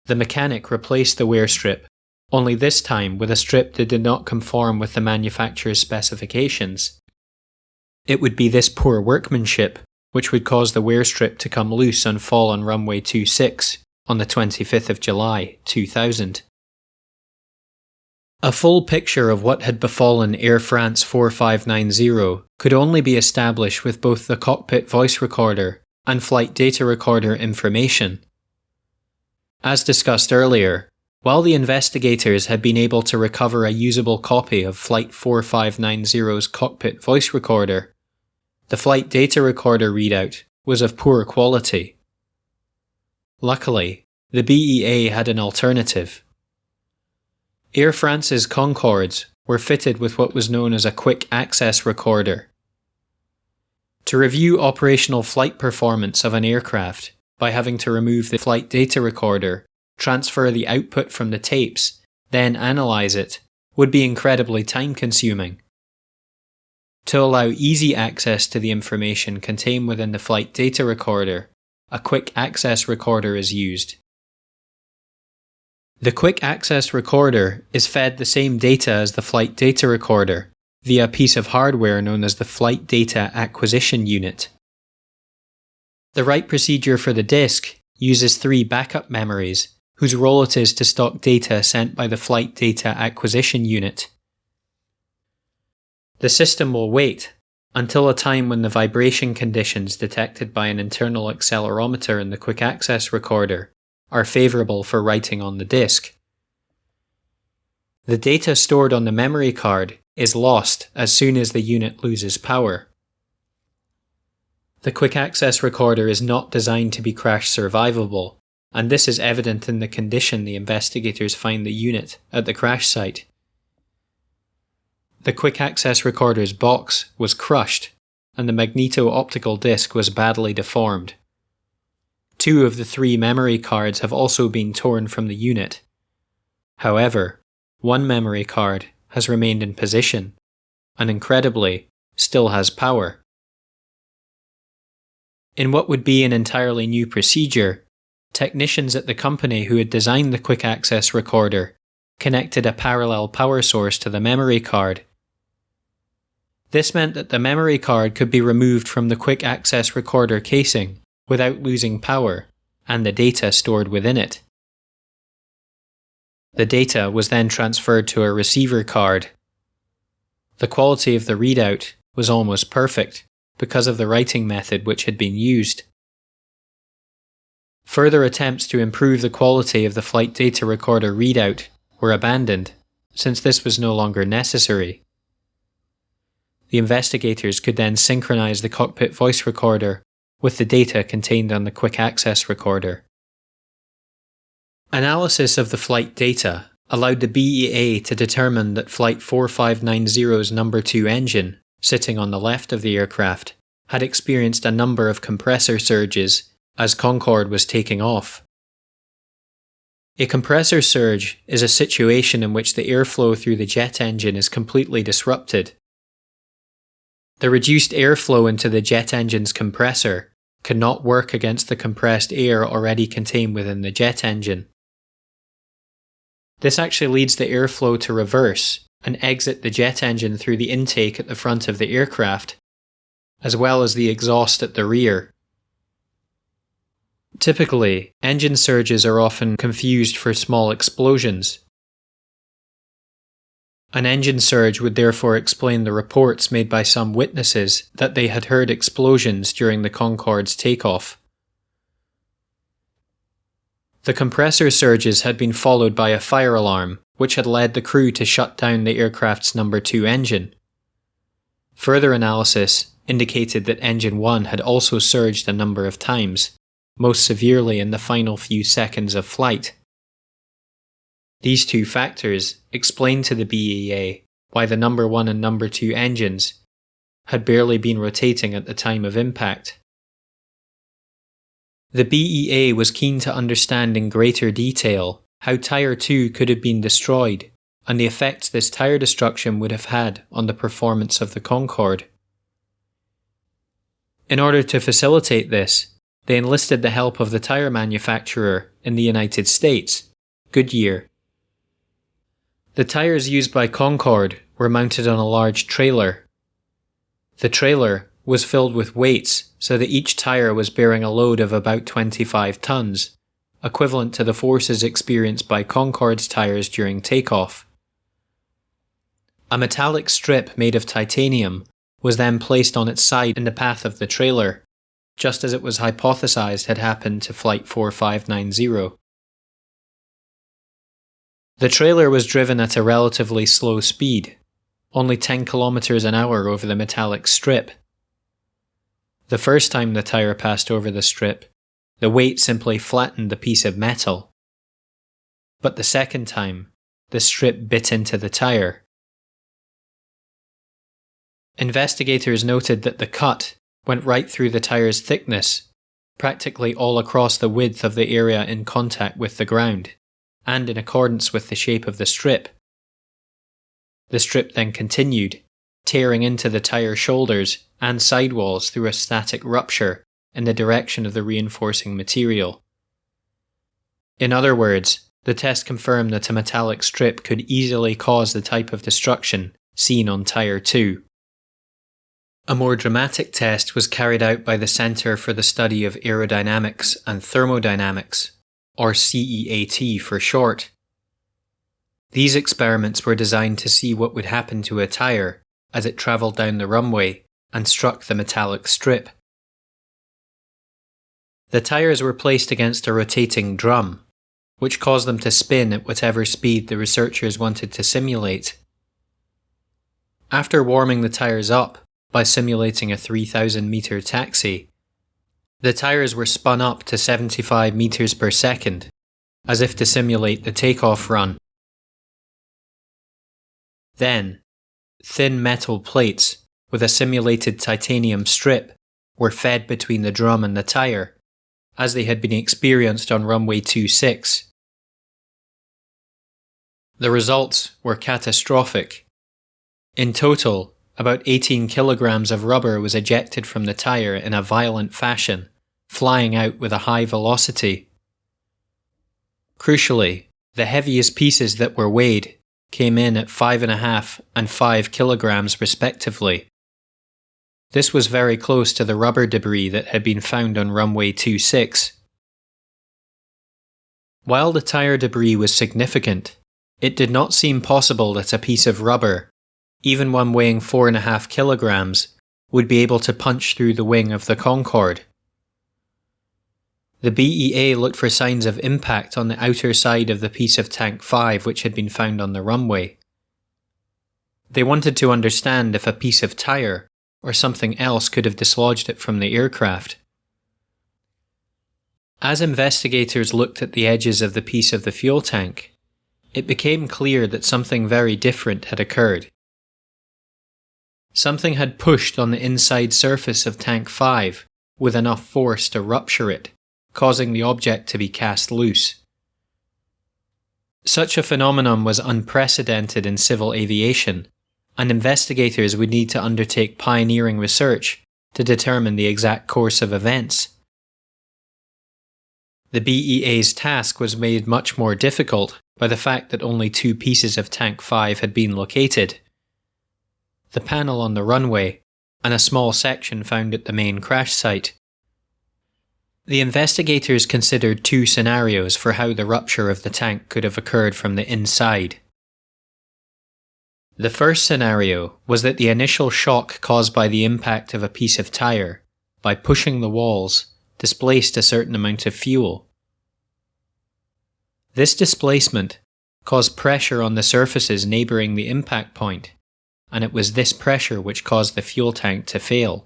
[SPEAKER 1] The mechanic replaced the wear strip, only this time with a strip that did not conform with the manufacturer's specifications. It would be this poor workmanship which would cause the wear strip to come loose and fall on runway 26 on the 25th of July, 2000. A full picture of what had befallen Air France 4590 could only be established with both the cockpit voice recorder and flight data recorder information. As discussed earlier, while the investigators had been able to recover a usable copy of Flight 4590's cockpit voice recorder, the flight data recorder readout was of poor quality. Luckily, the BEA had an alternative. Air France's Concordes were fitted with what was known as a quick access recorder. To review operational flight performance of an aircraft by having to remove the flight data recorder, transfer the output from the tapes, then analyze it, would be incredibly time-consuming. To allow easy access to the information contained within the flight data recorder, a quick access recorder is used. The quick access recorder is fed the same data as the flight data recorder via a piece of hardware known as the Flight Data Acquisition Unit. The write procedure for the disk uses 3 backup memories, whose role it is to stock data sent by the Flight Data Acquisition Unit. The system will wait until a time when the vibration conditions detected by an internal accelerometer in the quick access recorder are favourable for writing on the disk. The data stored on the memory card is lost as soon as the unit loses power. The quick access recorder is not designed to be crash survivable, and this is evident in the condition the investigators find the unit at the crash site. The quick access recorder's box was crushed, and the magneto-optical disc was badly deformed. 2 of the 3 memory cards have also been torn from the unit. However, one memory card has remained in position, and incredibly, still has power. In what would be an entirely new procedure, technicians at the company who had designed the quick access recorder connected a parallel power source to the memory card. This meant that the memory card could be removed from the quick access recorder casing without losing power, and the data stored within it. The data was then transferred to a receiver card. The quality of the readout was almost perfect because of the writing method which had been used. Further attempts to improve the quality of the flight data recorder readout were abandoned, since this was no longer necessary. The investigators could then synchronize the cockpit voice recorder with the data contained on the quick access recorder. Analysis of the flight data allowed the BAA to determine that Flight 4590's number 2 engine, sitting on the left of the aircraft, had experienced a number of compressor surges as Concorde was taking off. A compressor surge is a situation in which the airflow through the jet engine is completely disrupted. The reduced airflow into the jet engine's compressor cannot work against the compressed air already contained within the jet engine. This actually leads the airflow to reverse and exit the jet engine through the intake at the front of the aircraft, as well as the exhaust at the rear. Typically, engine surges are often confused for small explosions. An engine surge would therefore explain the reports made by some witnesses that they had heard explosions during the Concorde's takeoff. The compressor surges had been followed by a fire alarm, which had led the crew to shut down the aircraft's number 2 engine. Further analysis indicated that engine 1 had also surged a number of times, most severely in the final few seconds of flight. These two factors explained to the BAA why the number 1 and number 2 engines had barely been rotating at the time of impact. The BAA was keen to understand in greater detail how Tyre 2 could have been destroyed and the effects this tyre destruction would have had on the performance of the Concorde. In order to facilitate this, they enlisted the help of the tyre manufacturer in the United States, Goodyear. The tyres used by Concorde were mounted on a large trailer. The trailer was filled with weights so that each tyre was bearing a load of about 25 tons, equivalent to the forces experienced by Concorde's tyres during takeoff. A metallic strip made of titanium was then placed on its side in the path of the trailer, just as it was hypothesized had happened to Flight 4590. The trailer was driven at a relatively slow speed, only 10 kilometers an hour over the metallic strip. The first time the tyre passed over the strip, the weight simply flattened the piece of metal. But the second time, the strip bit into the tyre. Investigators noted that the cut went right through the tyre's thickness, practically all across the width of the area in contact with the ground, and in accordance with the shape of the strip. The strip then continued, tearing into the tyre shoulders and sidewalls through a static rupture in the direction of the reinforcing material. In other words, the test confirmed that a metallic strip could easily cause the type of destruction seen on Tyre 2. A more dramatic test was carried out by the Centre for the Study of Aerodynamics and Thermodynamics, or CEAT for short. These experiments were designed to see what would happen to a tyre as it travelled down the runway and struck the metallic strip. The tyres were placed against a rotating drum, which caused them to spin at whatever speed the researchers wanted to simulate. After warming the tyres up by simulating a 3,000-metre taxi, the tyres were spun up to 75 metres per second, as if to simulate the takeoff run. Then, thin metal plates with a simulated titanium strip were fed between the drum and the tyre, as they had been experienced on runway 26. The results were catastrophic. In total, about 18 kilograms of rubber was ejected from the tyre in a violent fashion, flying out with a high velocity. Crucially, the heaviest pieces that were weighed came in at 5.5 and 5 kilograms respectively. This was very close to the rubber debris that had been found on runway 26. While the tyre debris was significant, it did not seem possible that a piece of rubber, even one weighing 4.5 kilograms, would be able to punch through the wing of the Concorde. The BEA looked for signs of impact on the outer side of the piece of Tank 5 which had been found on the runway. They wanted to understand if a piece of tyre or something else could have dislodged it from the aircraft. As investigators looked at the edges of the piece of the fuel tank, it became clear that something very different had occurred. Something had pushed on the inside surface of Tank 5 with enough force to rupture it, causing the object to be cast loose. Such a phenomenon was unprecedented in civil aviation, and investigators would need to undertake pioneering research to determine the exact course of events. The BEA's task was made much more difficult by the fact that only 2 pieces of Tank 5 had been located: the panel on the runway and a small section found at the main crash site. The investigators considered 2 scenarios for how the rupture of the tank could have occurred from the inside. The first scenario was that the initial shock caused by the impact of a piece of tyre, by pushing the walls, displaced a certain amount of fuel. This displacement caused pressure on the surfaces neighbouring the impact point, and it was this pressure which caused the fuel tank to fail.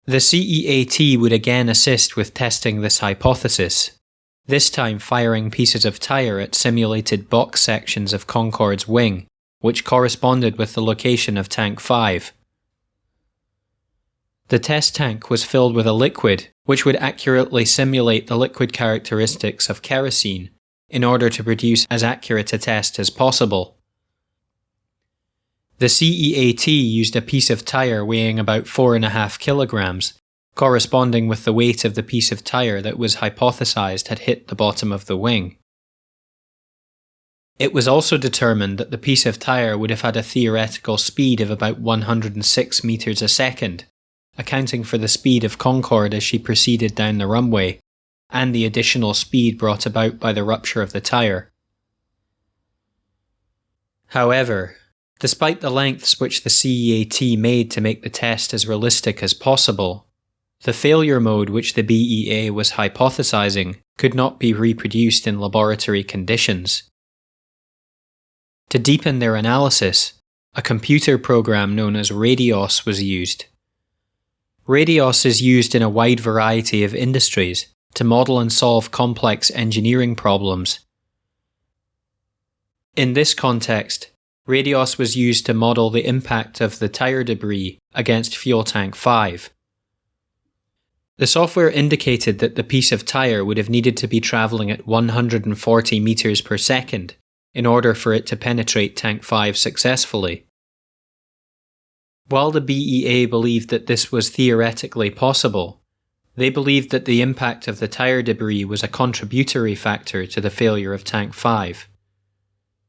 [SPEAKER 1] The CEAT would again assist with testing this hypothesis, this time firing pieces of tyre at simulated box sections of Concorde's wing, which corresponded with the location of Tank 5. The test tank was filled with a liquid which would accurately simulate the liquid characteristics of kerosene in order to produce as accurate a test as possible. The CEAT used a piece of tyre weighing about 4.5 kilograms, corresponding with the weight of the piece of tyre that was hypothesized had hit the bottom of the wing. It was also determined that the piece of tyre would have had a theoretical speed of about 106 meters a second, accounting for the speed of Concorde as she proceeded down the runway, and the additional speed brought about by the rupture of the tyre. However, despite the lengths which the CEAT made to make the test as realistic as possible, the failure mode which the BEA was hypothesizing could not be reproduced in laboratory conditions. To deepen their analysis, a computer program known as Radios was used. Radios is used in a wide variety of industries to model and solve complex engineering problems. In this context, Radios was used to model the impact of the tyre debris against fuel tank 5. The software indicated that the piece of tyre would have needed to be travelling at 140 meters per second in order for it to penetrate Tank 5 successfully. While the BEA believed that this was theoretically possible, they believed that the impact of the tyre debris was a contributory factor to the failure of Tank 5.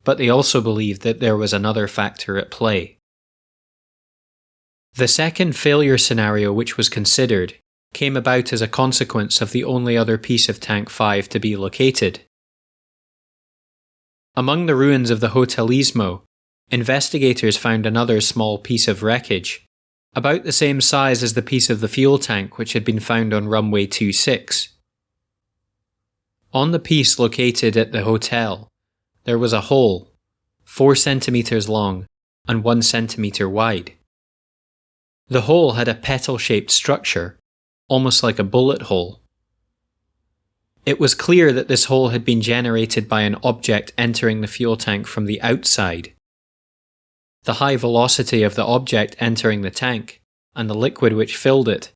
[SPEAKER 1] But they also believed that there was another factor at play. The second failure scenario which was considered came about as a consequence of the only other piece of Tank 5 to be located. Among the ruins of the Hotelismo, investigators found another small piece of wreckage, about the same size as the piece of the fuel tank which had been found on runway 26. On the piece located at the hotel, there was a hole, 4 centimeters long and 1 centimeter wide. The hole had a petal-shaped structure, almost like a bullet hole. It was clear that this hole had been generated by an object entering the fuel tank from the outside. The high velocity of the object entering the tank, and the liquid which filled it,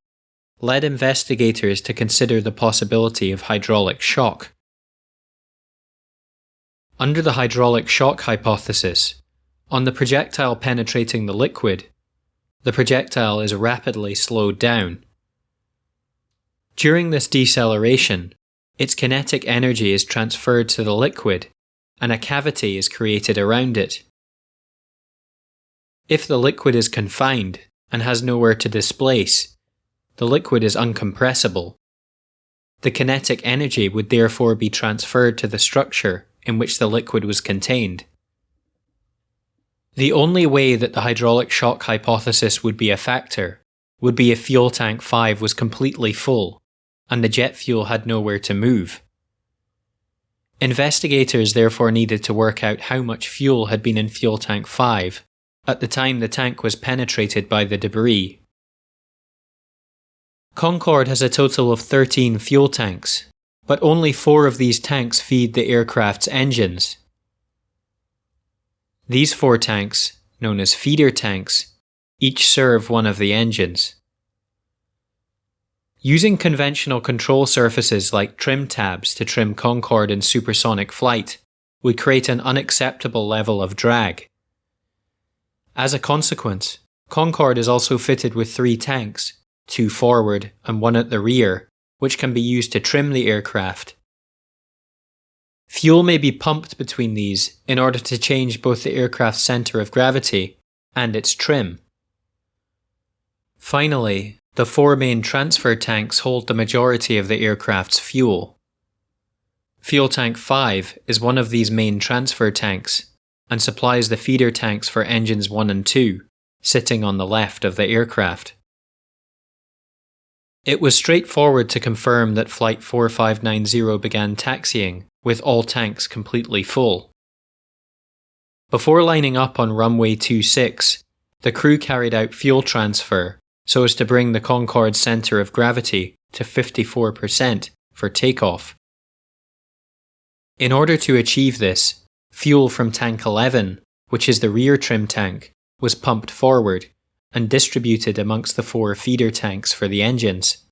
[SPEAKER 1] led investigators to consider the possibility of hydraulic shock. Under the hydraulic shock hypothesis, on the projectile penetrating the liquid, the projectile is rapidly slowed down. During this deceleration, its kinetic energy is transferred to the liquid, and a cavity is created around it. If the liquid is confined and has nowhere to displace, the liquid is uncompressible. The kinetic energy would therefore be transferred to the structure in which the liquid was contained. The only way that the hydraulic shock hypothesis would be a factor would be if fuel tank 5 was completely full, and the jet fuel had nowhere to move. Investigators therefore needed to work out how much fuel had been in fuel tank 5 at the time the tank was penetrated by the debris. Concorde has a total of 13 fuel tanks, but only 4 of these tanks feed the aircraft's engines. These 4 tanks, known as feeder tanks, each serve one of the engines. Using conventional control surfaces like trim tabs to trim Concorde in supersonic flight would create an unacceptable level of drag. As a consequence, Concorde is also fitted with 3 tanks, 2 forward and 1 at the rear, which can be used to trim the aircraft. Fuel may be pumped between these in order to change both the aircraft's centre of gravity and its trim. Finally, the 4 main transfer tanks hold the majority of the aircraft's fuel. Fuel tank 5 is one of these main transfer tanks and supplies the feeder tanks for engines 1 and 2, sitting on the left of the aircraft. It was straightforward to confirm that Flight 4590 began taxiing with all tanks completely full. Before lining up on runway 26, the crew carried out fuel transfer so as to bring the Concorde's centre of gravity to 54% for takeoff. In order to achieve this, fuel from tank 11, which is the rear trim tank, was pumped forward and distributed amongst the 4 feeder tanks for the engines.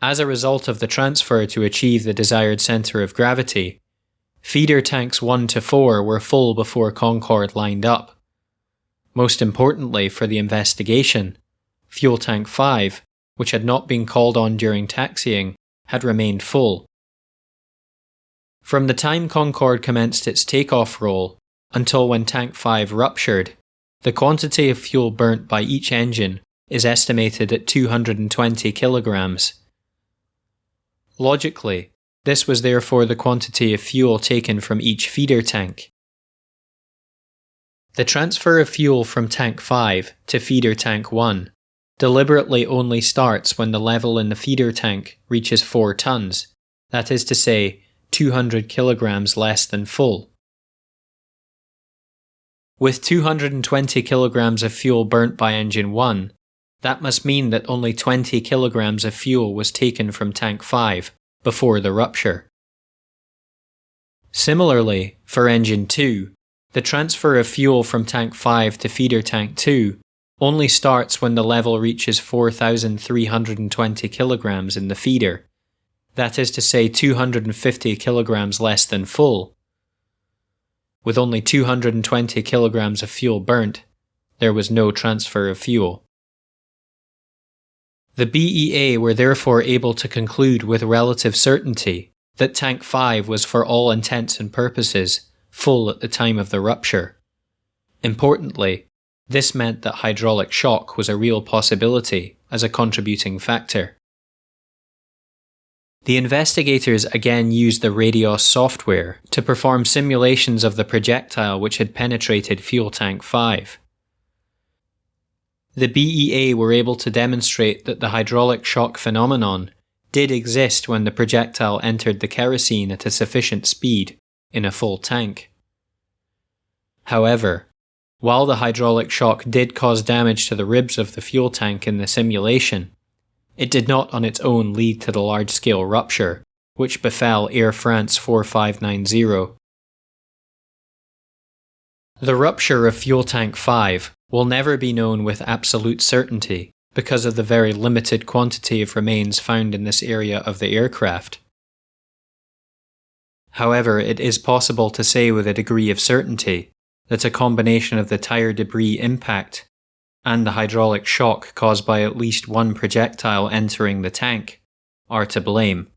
[SPEAKER 1] As a result of the transfer to achieve the desired centre of gravity, feeder tanks 1 to 4 were full before Concorde lined up. Most importantly for the investigation, fuel tank 5, which had not been called on during taxiing, had remained full. From the time Concorde commenced its takeoff roll until when tank 5 ruptured, the quantity of fuel burnt by each engine is estimated at 220 kilograms. Logically, this was therefore the quantity of fuel taken from each feeder tank. The transfer of fuel from tank 5 to feeder tank 1 deliberately only starts when the level in the feeder tank reaches 4 tons, that is to say, 200 kilograms less than full. With 220 kilograms of fuel burnt by engine 1, that must mean that only 20 kilograms of fuel was taken from tank 5 before the rupture. Similarly, for engine 2, the transfer of fuel from tank 5 to feeder tank 2 only starts when the level reaches 4,320 kilograms in the feeder, that is to say 250 kilograms less than full. With only 220 kilograms of fuel burnt, there was no transfer of fuel. The BEA were therefore able to conclude with relative certainty that tank 5 was for all intents and purposes full at the time of the rupture. Importantly, this meant that hydraulic shock was a real possibility as a contributing factor. The investigators again used the Radios software to perform simulations of the projectile which had penetrated fuel tank 5. The BEA were able to demonstrate that the hydraulic shock phenomenon did exist when the projectile entered the kerosene at a sufficient speed in a full tank. However, while the hydraulic shock did cause damage to the ribs of the fuel tank in the simulation, it did not on its own lead to the large-scale rupture, which befell Air France 4590. The rupture of fuel tank 5 will never be known with absolute certainty because of the very limited quantity of remains found in this area of the aircraft. However, it is possible to say with a degree of certainty that a combination of the tire debris impact and the hydraulic shock caused by at least one projectile entering the tank are to blame.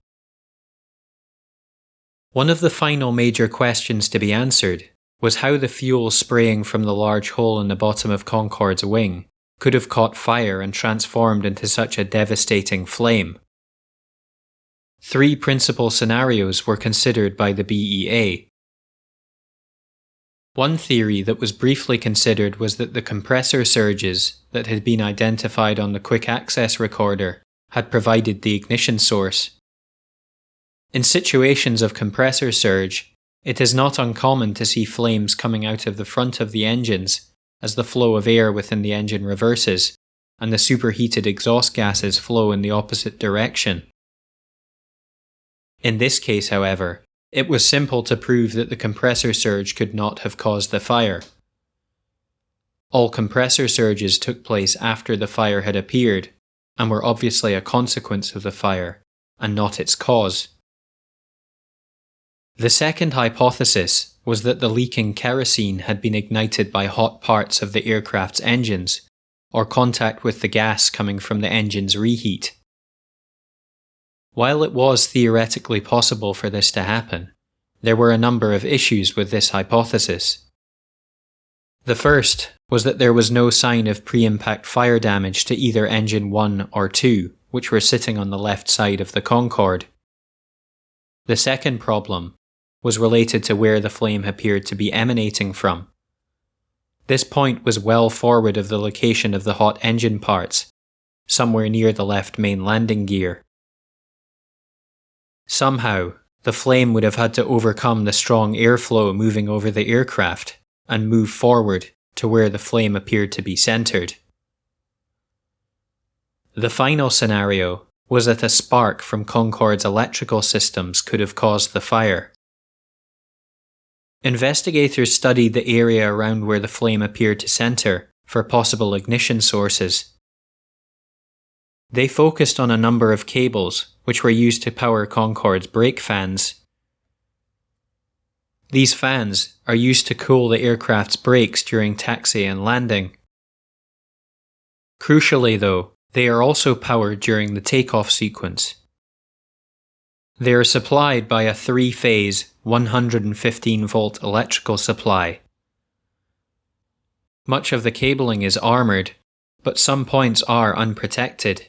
[SPEAKER 1] One of the final major questions to be answered was how the fuel spraying from the large hole in the bottom of Concorde's wing could have caught fire and transformed into such a devastating flame. 3 principal scenarios were considered by the BEA. One theory that was briefly considered was that the compressor surges that had been identified on the quick access recorder had provided the ignition source. In situations of compressor surge, it is not uncommon to see flames coming out of the front of the engines as the flow of air within the engine reverses and the superheated exhaust gases flow in the opposite direction. In this case, however, it was simple to prove that the compressor surge could not have caused the fire. All compressor surges took place after the fire had appeared and were obviously a consequence of the fire and not its cause. The second hypothesis was that the leaking kerosene had been ignited by hot parts of the aircraft's engines or contact with the gas coming from the engine's reheat. While it was theoretically possible for this to happen, there were a number of issues with this hypothesis. The first was that there was no sign of pre-impact fire damage to either engine 1 or 2, which were sitting on the left side of the Concorde. The second problem was related to where the flame appeared to be emanating from. This point was well forward of the location of the hot engine parts, somewhere near the left main landing gear. Somehow, the flame would have had to overcome the strong airflow moving over the aircraft and move forward to where the flame appeared to be centered. The final scenario was that a spark from Concorde's electrical systems could have caused the fire. Investigators studied the area around where the flame appeared to center for possible ignition sources. They focused on a number of cables which were used to power Concorde's brake fans. These fans are used to cool the aircraft's brakes during taxi and landing. Crucially though, they are also powered during the takeoff sequence. They are supplied by a 3-phase 115-volt electrical supply. Much of the cabling is armoured, but some points are unprotected.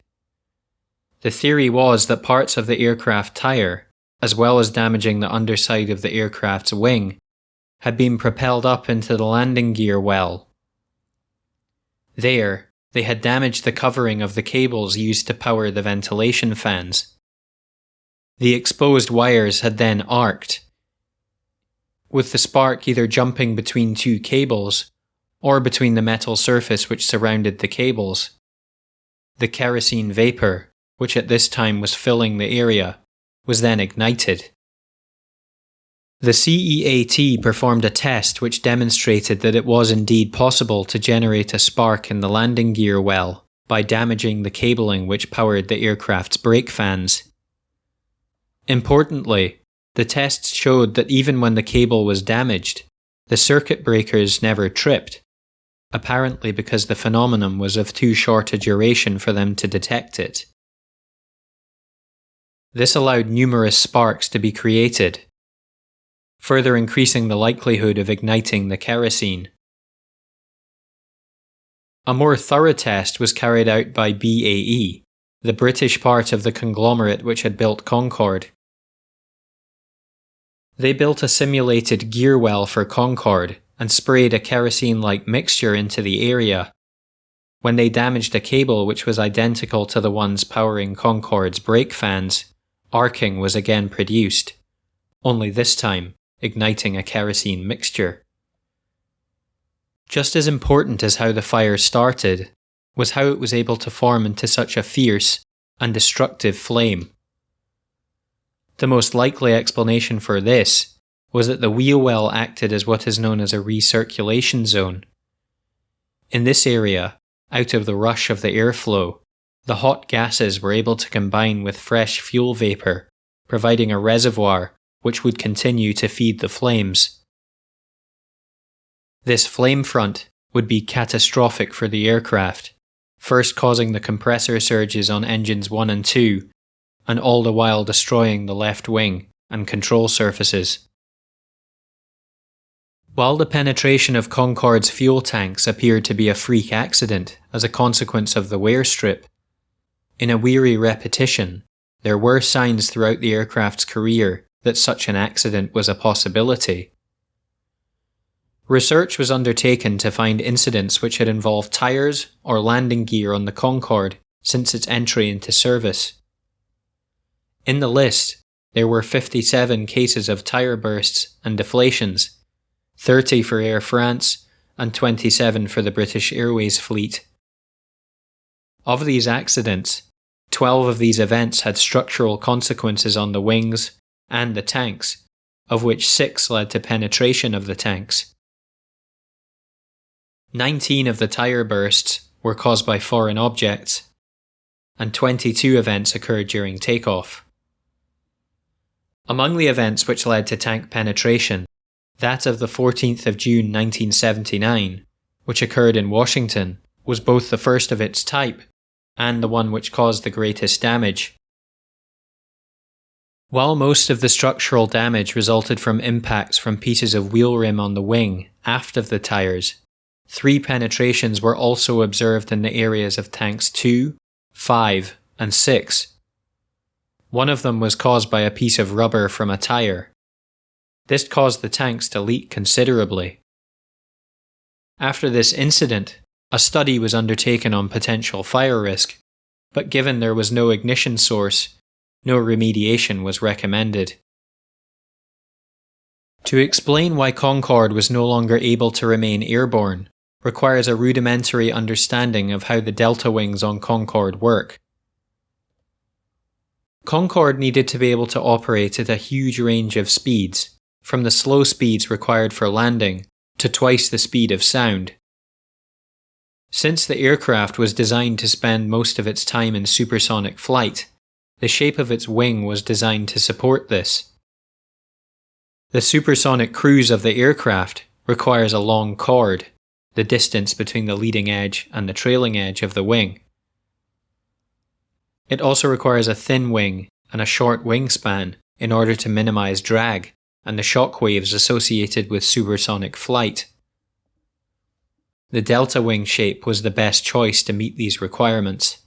[SPEAKER 1] The theory was that parts of the aircraft tyre, as well as damaging the underside of the aircraft's wing, had been propelled up into the landing gear well. There, they had damaged the covering of the cables used to power the ventilation fans. The exposed wires had then arced, with the spark either jumping between two cables or between the metal surface which surrounded the cables. The kerosene vapour, which at this time was filling the area, was then ignited. The CEAT performed a test which demonstrated that it was indeed possible to generate a spark in the landing gear well by damaging the cabling which powered the aircraft's brake fans. Importantly, the tests showed that even when the cable was damaged, the circuit breakers never tripped, apparently because the phenomenon was of too short a duration for them to detect it. This allowed numerous sparks to be created, further increasing the likelihood of igniting the kerosene. A more thorough test was carried out by BAE, the British part of the conglomerate which had built Concorde. They built a simulated gear well for Concorde and sprayed a kerosene-like mixture into the area. When they damaged a cable which was identical to the ones powering Concorde's brake fans, arcing was again produced, only this time igniting a kerosene mixture. Just as important as how the fire started was how it was able to form into such a fierce and destructive flame. The most likely explanation for this was that the wheel well acted as what is known as a recirculation zone. In this area, out of the rush of the airflow, the hot gases were able to combine with fresh fuel vapour, providing a reservoir which would continue to feed the flames. This flame front would be catastrophic for the aircraft, first causing the compressor surges on engines 1 and 2, and all the while destroying the left wing and control surfaces. While the penetration of Concorde's fuel tanks appeared to be a freak accident as a consequence of the wear strip, in a weary repetition, there were signs throughout the aircraft's career that such an accident was a possibility. Research was undertaken to find incidents which had involved tyres or landing gear on the Concorde since its entry into service. In the list, there were 57 cases of tyre bursts and deflations, 30 for Air France and 27 for the British Airways fleet. Of these accidents, 12 of these events had structural consequences on the wings and the tanks, of which 6 led to penetration of the tanks. 19 of the tyre bursts were caused by foreign objects, and 22 events occurred during takeoff. Among the events which led to tank penetration, that of the 14th of June 1979, which occurred in Washington, was both the first of its type and the one which caused the greatest damage. While most of the structural damage resulted from impacts from pieces of wheel rim on the wing aft of the tyres, 3 penetrations were also observed in the areas of tanks 2, 5, and 6. One of them was caused by a piece of rubber from a tyre. This caused the tanks to leak considerably. After this incident, a study was undertaken on potential fire risk, but given there was no ignition source, no remediation was recommended. To explain why Concorde was no longer able to remain airborne requires a rudimentary understanding of how the delta wings on Concorde work. Concorde needed to be able to operate at a huge range of speeds, from the slow speeds required for landing to twice the speed of sound. Since the aircraft was designed to spend most of its time in supersonic flight, the shape of its wing was designed to support this. The supersonic cruise of the aircraft requires a long chord, the distance between the leading edge and the trailing edge of the wing. It also requires a thin wing and a short wingspan in order to minimize drag and the shock waves associated with supersonic flight. The delta wing shape was the best choice to meet these requirements.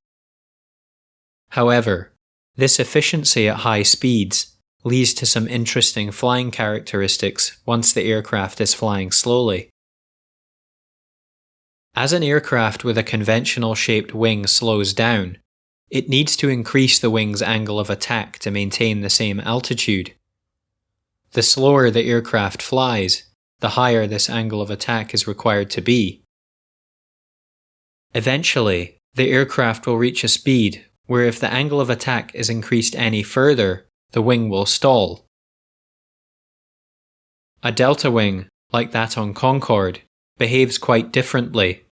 [SPEAKER 1] However, this efficiency at high speeds leads to some interesting flying characteristics once the aircraft is flying slowly. As an aircraft with a conventional shaped wing slows down, it needs to increase the wing's angle of attack to maintain the same altitude. The slower the aircraft flies, the higher this angle of attack is required to be. Eventually, the aircraft will reach a speed where if the angle of attack is increased any further, the wing will stall. A delta wing, like that on Concorde, behaves quite differently.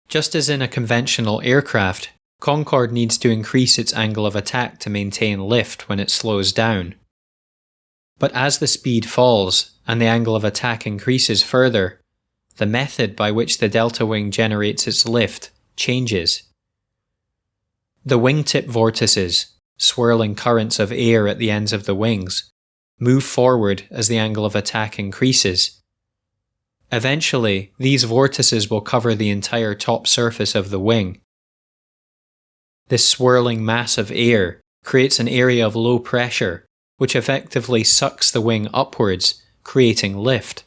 [SPEAKER 1] Just as in a conventional aircraft, Concorde needs to increase its angle of attack to maintain lift when it slows down. But as the speed falls and the angle of attack increases further, the method by which the delta wing generates its lift changes. The wingtip vortices, swirling currents of air at the ends of the wings, move forward as the angle of attack increases. Eventually, these vortices will cover the entire top surface of the wing. This swirling mass of air creates an area of low pressure, which effectively sucks the wing upwards, creating lift.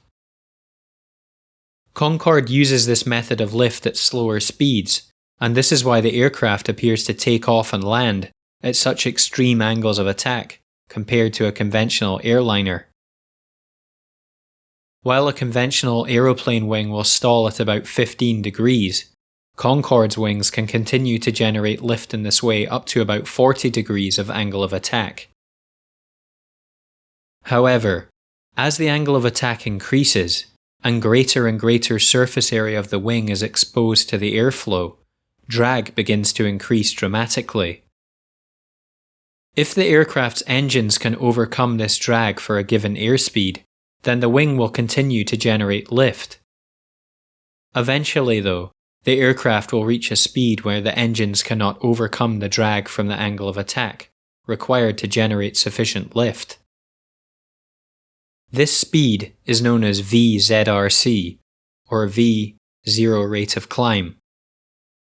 [SPEAKER 1] Concorde uses this method of lift at slower speeds, and this is why the aircraft appears to take off and land at such extreme angles of attack compared to a conventional airliner. While a conventional aeroplane wing will stall at about 15 degrees, Concorde's wings can continue to generate lift in this way up to about 40 degrees of angle of attack. However, as the angle of attack increases, and greater surface area of the wing is exposed to the airflow, drag begins to increase dramatically. If the aircraft's engines can overcome this drag for a given airspeed, then the wing will continue to generate lift. Eventually, though, the aircraft will reach a speed where the engines cannot overcome the drag from the angle of attack required to generate sufficient lift. This speed is known as VZRC, or V, zero rate of climb.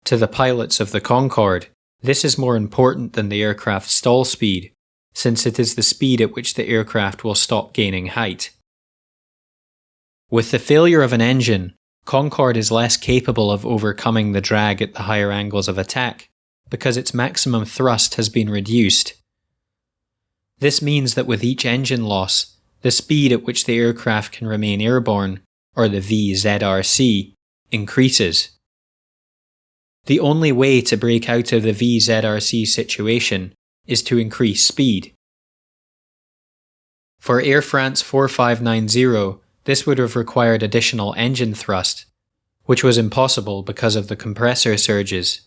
[SPEAKER 1] To the pilots of the Concorde, this is more important than the aircraft's stall speed, since it is the speed at which the aircraft will stop gaining height. With the failure of an engine, Concorde is less capable of overcoming the drag at the higher angles of attack because its maximum thrust has been reduced. This means that with each engine loss, the speed at which the aircraft can remain airborne, or the VZRC, increases. The only way to break out of the VZRC situation is to increase speed. For Air France 4590, this would have required additional engine thrust, which was impossible because of the compressor surges.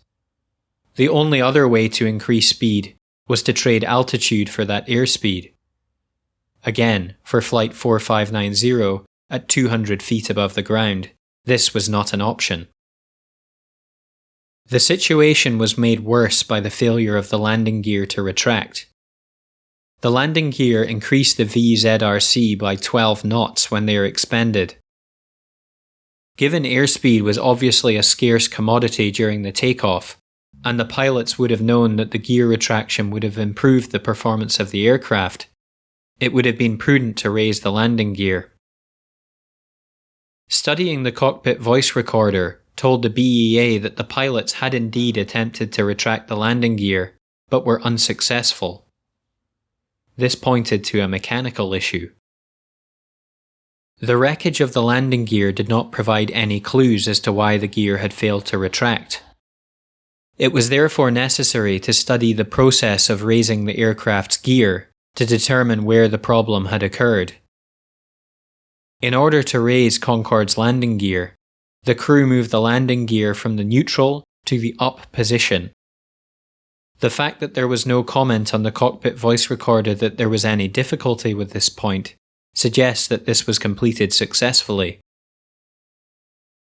[SPEAKER 1] The only other way to increase speed was to trade altitude for that airspeed. Again, for Flight 4590, at 200 feet above the ground, this was not an option. The situation was made worse by the failure of the landing gear to retract. The landing gear increased the VZRC by 12 knots when they are expended. Given airspeed was obviously a scarce commodity during the takeoff, and the pilots would have known that the gear retraction would have improved the performance of the aircraft, it would have been prudent to raise the landing gear. Studying the cockpit voice recorder told the BEA that the pilots had indeed attempted to retract the landing gear, but were unsuccessful. This pointed to a mechanical issue. The wreckage of the landing gear did not provide any clues as to why the gear had failed to retract. It was therefore necessary to study the process of raising the aircraft's gear to determine where the problem had occurred. In order to raise Concorde's landing gear, the crew moved the landing gear from the neutral to the up position. The fact that there was no comment on the cockpit voice recorder that there was any difficulty with this point suggests that this was completed successfully.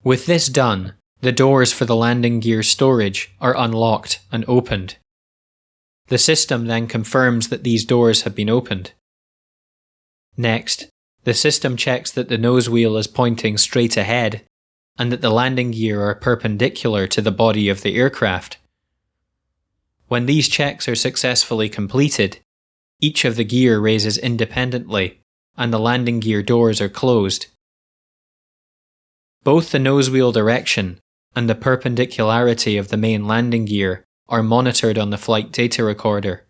[SPEAKER 1] With this done, the doors for the landing gear storage are unlocked and opened. The system then confirms that these doors have been opened. Next, the system checks that the nose wheel is pointing straight ahead and that the landing gear are perpendicular to the body of the aircraft. When these checks are successfully completed, each of the gear raises independently and the landing gear doors are closed. Both the nose wheel direction and the perpendicularity of the main landing gear are monitored on the flight data recorder.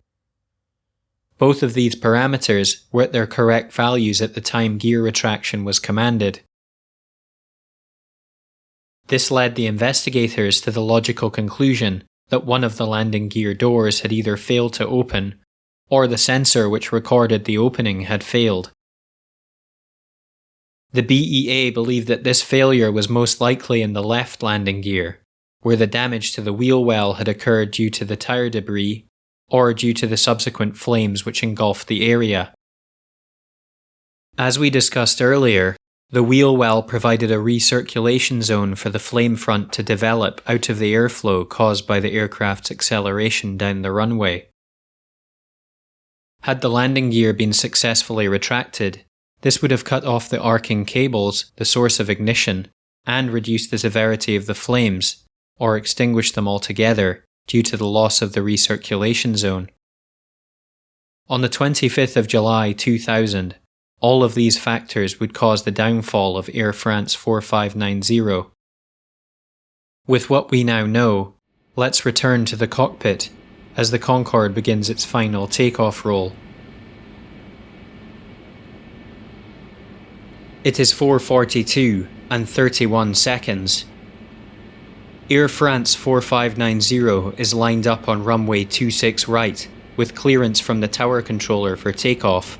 [SPEAKER 1] Both of these parameters were at their correct values at the time gear retraction was commanded. This led the investigators to the logical conclusion that one of the landing gear doors had either failed to open or the sensor which recorded the opening had failed. The BEA believed that this failure was most likely in the left landing gear, where the damage to the wheel well had occurred due to the tire debris or due to the subsequent flames which engulfed the area. As we discussed earlier, the wheel well provided a recirculation zone for the flame front to develop out of the airflow caused by the aircraft's acceleration down the runway. Had the landing gear been successfully retracted, this would have cut off the arcing cables, the source of ignition, and reduced the severity of the flames, or extinguished them altogether due to the loss of the recirculation zone. On the 25th of July 2000, all of these factors would cause the downfall of Air France 4590. With what we now know, let's return to the cockpit as the Concorde begins its final takeoff roll. It is 4:42 and 31 seconds. Air France 4590 is lined up on runway 26 right with clearance from the tower controller for takeoff.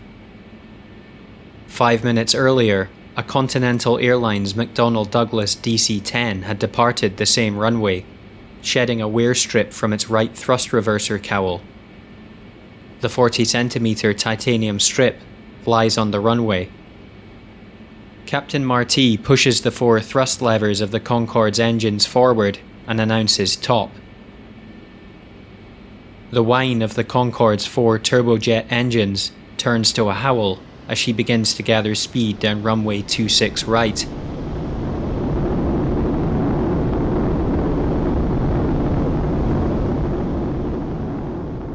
[SPEAKER 1] 5 minutes earlier, a Continental Airlines McDonnell Douglas DC-10 had departed the same runway, shedding a wear strip from its right thrust reverser cowl. The 40cm titanium strip lies on the runway. Captain Marty pushes the 4 thrust levers of the Concorde's engines forward and announces top. The whine of the Concorde's 4 turbojet engines turns to a howl as she begins to gather speed down runway 26 right.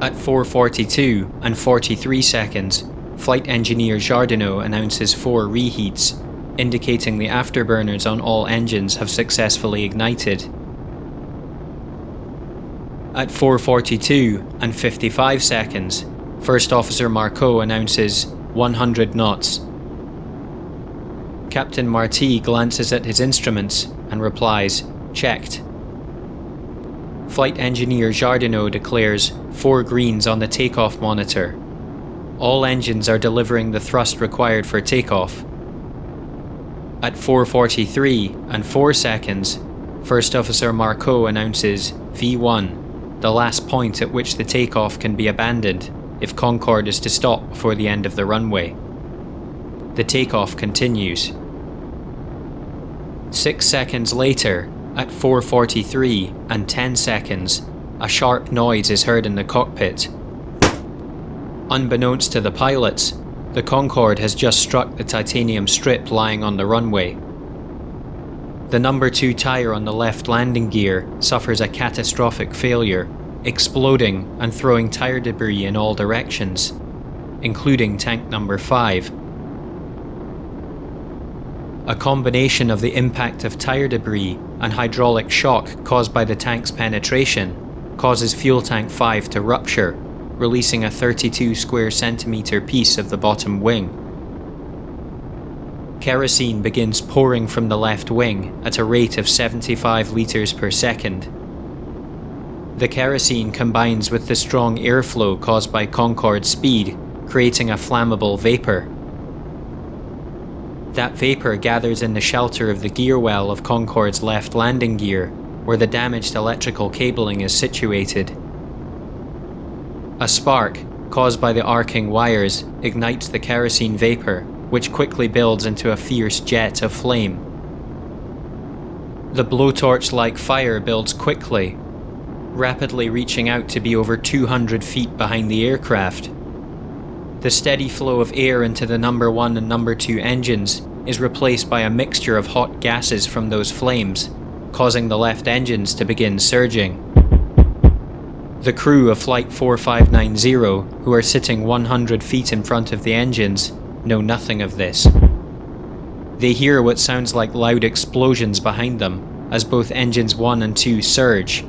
[SPEAKER 1] At 4:42 and 43 seconds, flight engineer Jardinot announces 4 reheats, indicating the afterburners on all engines have successfully ignited. At 4:42 and 55 seconds, First Officer Marceau announces 100 knots. Captain Marty glances at his instruments and replies, "Checked." Flight Engineer Jardinot declares 4 greens on the takeoff monitor. All engines are delivering the thrust required for takeoff. At 4:43 and 4 seconds, First Officer Marceau announces V1, the last point at which the takeoff can be abandoned if Concorde is to stop before the end of the runway. The takeoff continues. 6 seconds later, at 4:43 and 10 seconds, a sharp noise is heard in the cockpit. Unbeknownst to the pilots, the Concorde has just struck the titanium strip lying on the runway. The number 2 tire on the left landing gear suffers a catastrophic failure, exploding and throwing tire debris in all directions, including tank number 5. A combination of the impact of tire debris and hydraulic shock caused by the tank's penetration causes fuel tank 5 to rupture, releasing a 32 square centimeter piece of the bottom wing. Kerosene begins pouring from the left wing at a rate of 75 litres per second. The kerosene combines with the strong airflow caused by Concorde's speed, creating a flammable vapour. That vapour gathers in the shelter of the gear well of Concorde's left landing gear, where the damaged electrical cabling is situated. A spark, caused by the arcing wires, ignites the kerosene vapour, which quickly builds into a fierce jet of flame. The blowtorch-like fire builds quickly, rapidly reaching out to be over 200 feet behind the aircraft. The steady flow of air into the number 1 and number 2 engines is replaced by a mixture of hot gases from those flames, causing the left engines to begin surging. The crew of Flight 4590, who are sitting 100 feet in front of the engines, know nothing of this. They hear what sounds like loud explosions behind them as both engines 1 and 2 surge.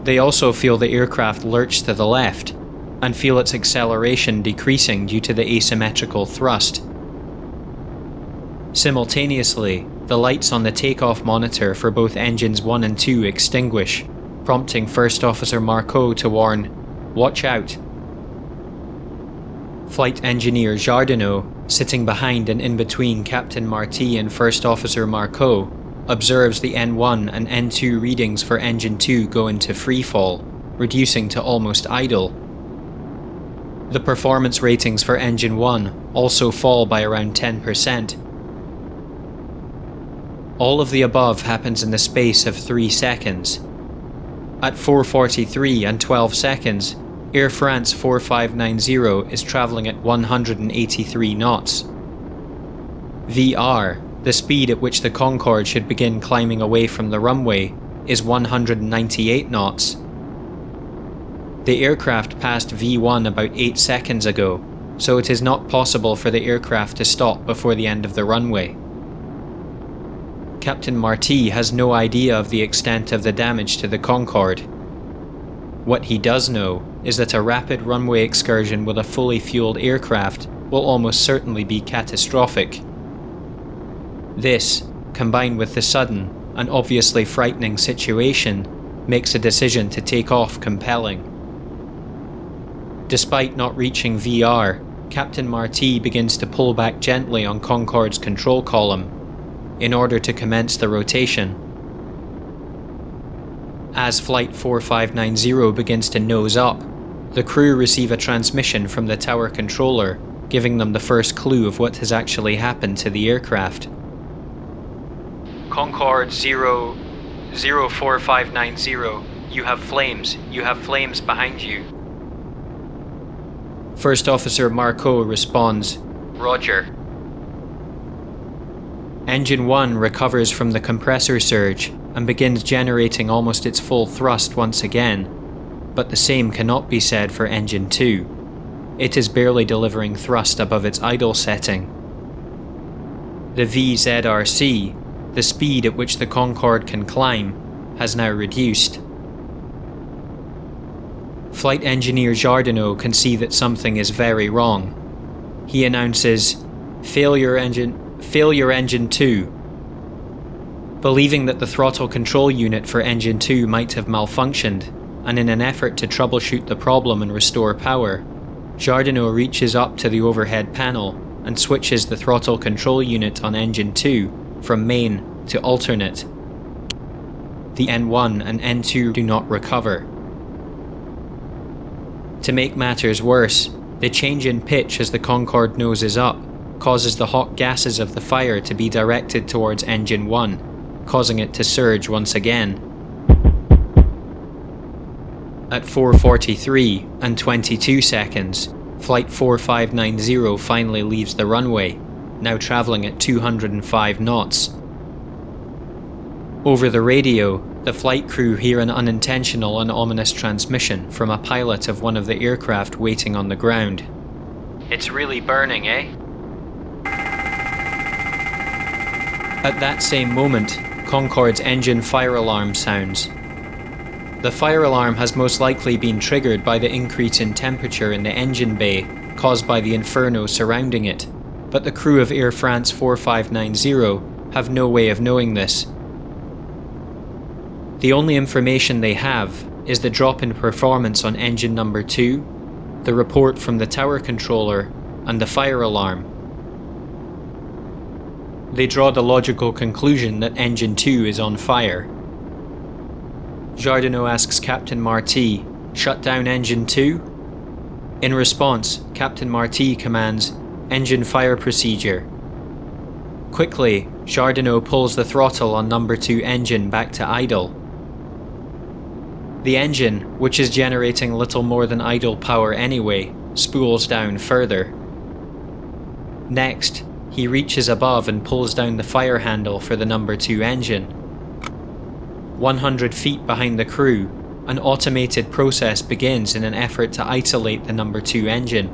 [SPEAKER 1] They also feel the aircraft lurch to the left and feel its acceleration decreasing due to the asymmetrical thrust. Simultaneously, the lights on the takeoff monitor for both engines 1 and 2 extinguish, prompting First Officer Marceau to warn, "Watch out." Flight Engineer Jardinot, sitting behind and in between Captain Marty and First Officer Marceau, observes the N1 and N2 readings for Engine 2 go into freefall, reducing to almost idle. The performance ratings for Engine 1 also fall by around 10%. All of the above happens in the space of 3 seconds. At 4:43 and 12 seconds, Air France 4590 is travelling at 183 knots. VR, the speed at which the Concorde should begin climbing away from the runway, is 198 knots. The aircraft passed V1 about 8 seconds ago, so it is not possible for the aircraft to stop before the end of the runway. Captain Marty has no idea of the extent of the damage to the Concorde. What he does know is that a rapid runway excursion with a fully fueled aircraft will almost certainly be catastrophic. This, combined with the sudden and obviously frightening situation, makes a decision to take off compelling. Despite not reaching VR, Captain Marty begins to pull back gently on Concorde's control column in order to commence the rotation. As Flight 4590 begins to nose up, the crew receive a transmission from the tower controller, giving them the first clue of what has actually happened to the aircraft. Concorde 04590, you have flames behind you. First Officer Marceau responds, "Roger." Engine 1 recovers from the compressor surge and begins generating almost its full thrust once again, but the same cannot be said for Engine 2. It is barely delivering thrust above its idle setting. The VZRC, the speed at which the Concorde can climb, has now reduced. Flight engineer Jardinot can see that something is very wrong. He announces, failure engine 2. Believing that the throttle control unit for engine 2 might have malfunctioned, and in an effort to troubleshoot the problem and restore power, Jardinot reaches up to the overhead panel and switches the throttle control unit on engine 2 from main to alternate. The N1 and N2 do not recover. To make matters worse, the change in pitch as the Concorde noses up causes the hot gases of the fire to be directed towards engine 1, causing it to surge once again. At 4:43 and 22 seconds, Flight 4590 finally leaves the runway, now travelling at 205 knots. Over the radio, the flight crew hear an unintentional and ominous transmission from a pilot of one of the aircraft waiting on the ground. "It's really burning, eh?" At that same moment, Concorde's engine fire alarm sounds. The fire alarm has most likely been triggered by the increase in temperature in the engine bay caused by the inferno surrounding it, but the crew of Air France 4590 have no way of knowing this. The only information they have is the drop in performance on engine number 2, the report from the tower controller, and the fire alarm. They draw the logical conclusion that engine 2 is on fire. Jardinot asks Captain Marty, "Shut down engine 2?" In response, Captain Marty commands, "Engine fire procedure." Quickly, Jardinot pulls the throttle on number 2 engine back to idle. The engine, which is generating little more than idle power anyway, spools down further. Next, he reaches above and pulls down the fire handle for the number 2 engine. 100 feet behind the crew, an automated process begins in an effort to isolate the number 2 engine.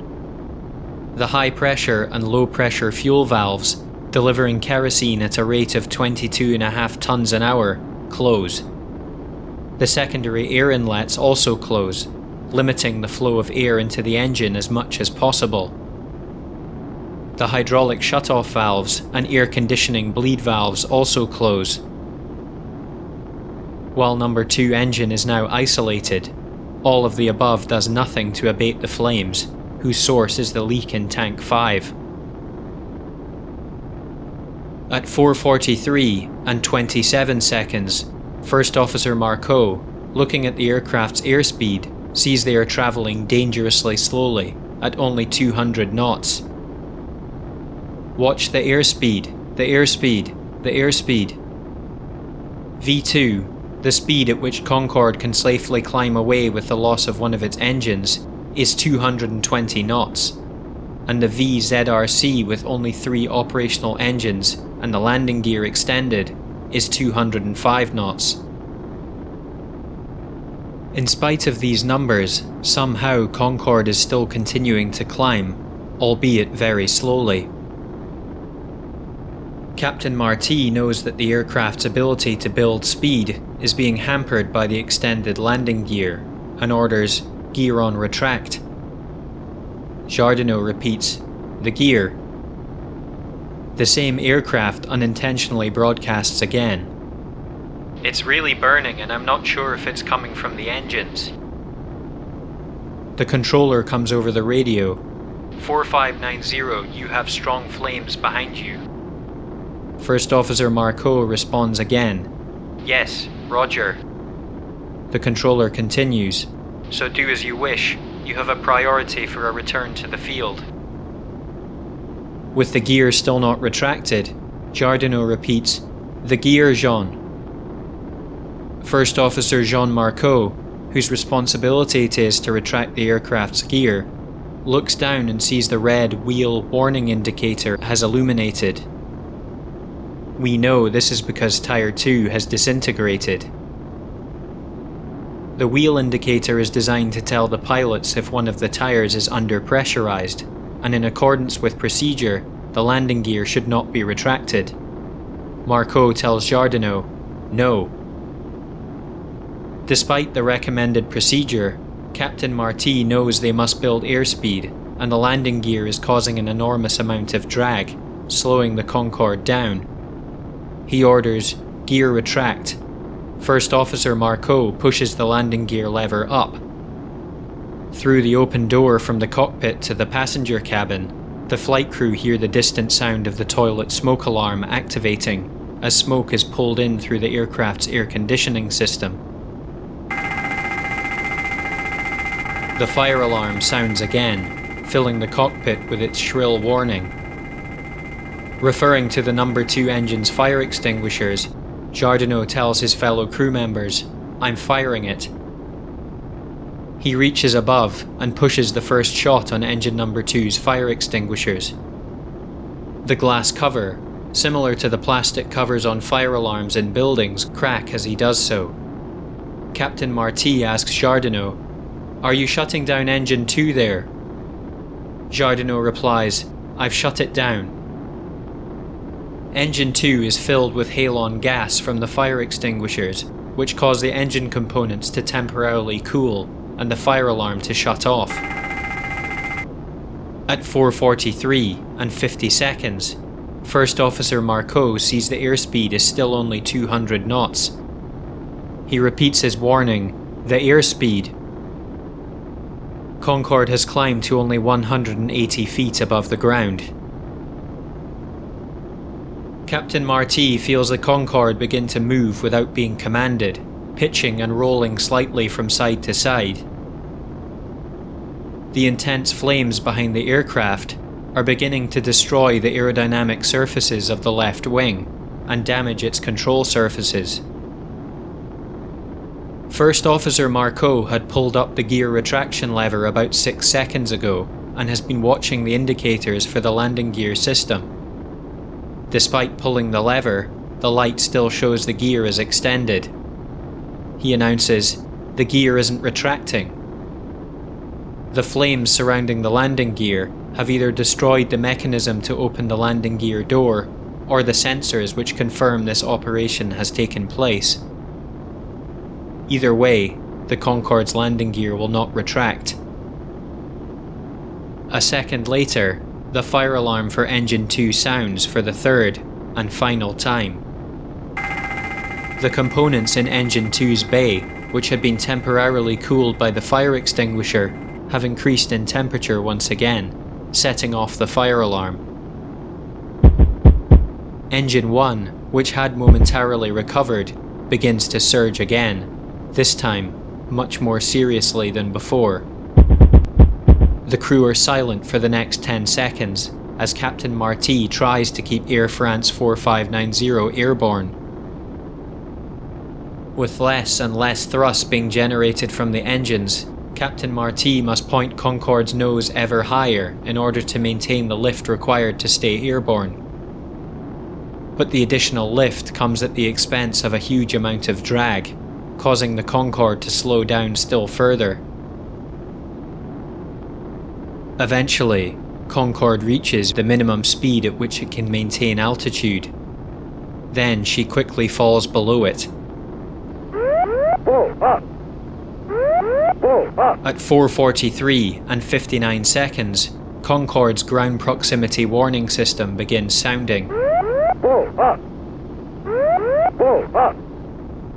[SPEAKER 1] The high pressure and low pressure fuel valves, delivering kerosene at a rate of 22.5 tons an hour, close. The secondary air inlets also close, limiting the flow of air into the engine as much as possible. The hydraulic shutoff valves and air conditioning bleed valves also close. While number 2 engine is now isolated, all of the above does nothing to abate the flames, whose source is the leak in tank 5. At 4:43 and 27 seconds, First Officer Marceau, looking at the aircraft's airspeed, sees they are travelling dangerously slowly at only 200 knots. "Watch the airspeed, the airspeed, the airspeed." V2, the speed at which Concorde can safely climb away with the loss of one of its engines, is 220 knots, and the VZRC with only 3 operational engines and the landing gear extended is 205 knots. In spite of these numbers, somehow Concorde is still continuing to climb, albeit very slowly. Captain Marty knows that the aircraft's ability to build speed is being hampered by the extended landing gear, and orders, "Gear on retract." Jardinot repeats, "The gear." The same aircraft unintentionally broadcasts again. "It's really burning and I'm not sure if it's coming from the engines." The controller comes over the radio. 4590, you have strong flames behind you. First Officer Marceau responds again. "Yes, roger." The controller continues. "So do as you wish. You have a priority for a return to the field." With the gear still not retracted, Jardinot repeats, "The gear, Jean." First Officer Jean Marceau, whose responsibility it is to retract the aircraft's gear, looks down and sees the red wheel warning indicator has illuminated. We know this is because Tire 2 has disintegrated. The wheel indicator is designed to tell the pilots if one of the tires is under-pressurized, and in accordance with procedure, the landing gear should not be retracted. Marceau tells Jardinot, no. Despite the recommended procedure, Captain Marty knows they must build airspeed, and the landing gear is causing an enormous amount of drag, slowing the Concorde down. He orders, gear retract. First Officer Marceau pushes the landing gear lever up. Through the open door from the cockpit to the passenger cabin, the flight crew hear the distant sound of the toilet smoke alarm activating as smoke is pulled in through the aircraft's air conditioning system. The fire alarm sounds again, filling the cockpit with its shrill warning. Referring to the number 2 engine's fire extinguishers, Jardinot tells his fellow crew members, "I'm firing it." He reaches above and pushes the first shot on engine number 2's fire extinguishers. The glass cover, similar to the plastic covers on fire alarms in buildings, crack as he does so. Captain Marty asks Jardinot, "Are you shutting down engine 2 there?" Jardinot replies, "I've shut it down." Engine 2 is filled with halon gas from the fire extinguishers, which cause the engine components to temporarily cool and the fire alarm to shut off. At 4:43 and 50 seconds, First Officer Marceau sees the airspeed is still only 200 knots. He repeats his warning, "The airspeed." Concorde has climbed to only 180 feet above the ground. Captain Marty feels the Concorde begin to move without being commanded, pitching and rolling slightly from side to side. The intense flames behind the aircraft are beginning to destroy the aerodynamic surfaces of the left wing and damage its control surfaces. First Officer Marceau had pulled up the gear retraction lever about 6 seconds ago and has been watching the indicators for the landing gear system. Despite pulling the lever, the light still shows the gear is extended. He announces, "The gear isn't retracting." The flames surrounding the landing gear have either destroyed the mechanism to open the landing gear door, or the sensors which confirm this operation has taken place. Either way, the Concorde's landing gear will not retract. A second later, the fire alarm for engine 2 sounds for the third and final time. The components in engine 2's bay, which had been temporarily cooled by the fire extinguisher, have increased in temperature once again, setting off the fire alarm. Engine 1, which had momentarily recovered, begins to surge again, this time much more seriously than before. The crew are silent for the next 10 seconds as Captain Marty tries to keep Air France 4590 airborne. With less and less thrust being generated from the engines, Captain Marty must point Concorde's nose ever higher in order to maintain the lift required to stay airborne. But the additional lift comes at the expense of a huge amount of drag, causing the Concorde to slow down still further. Eventually, Concorde reaches the minimum speed at which it can maintain altitude. Then she quickly falls below it. At 4:43 and 59 seconds, Concorde's ground proximity warning system begins sounding.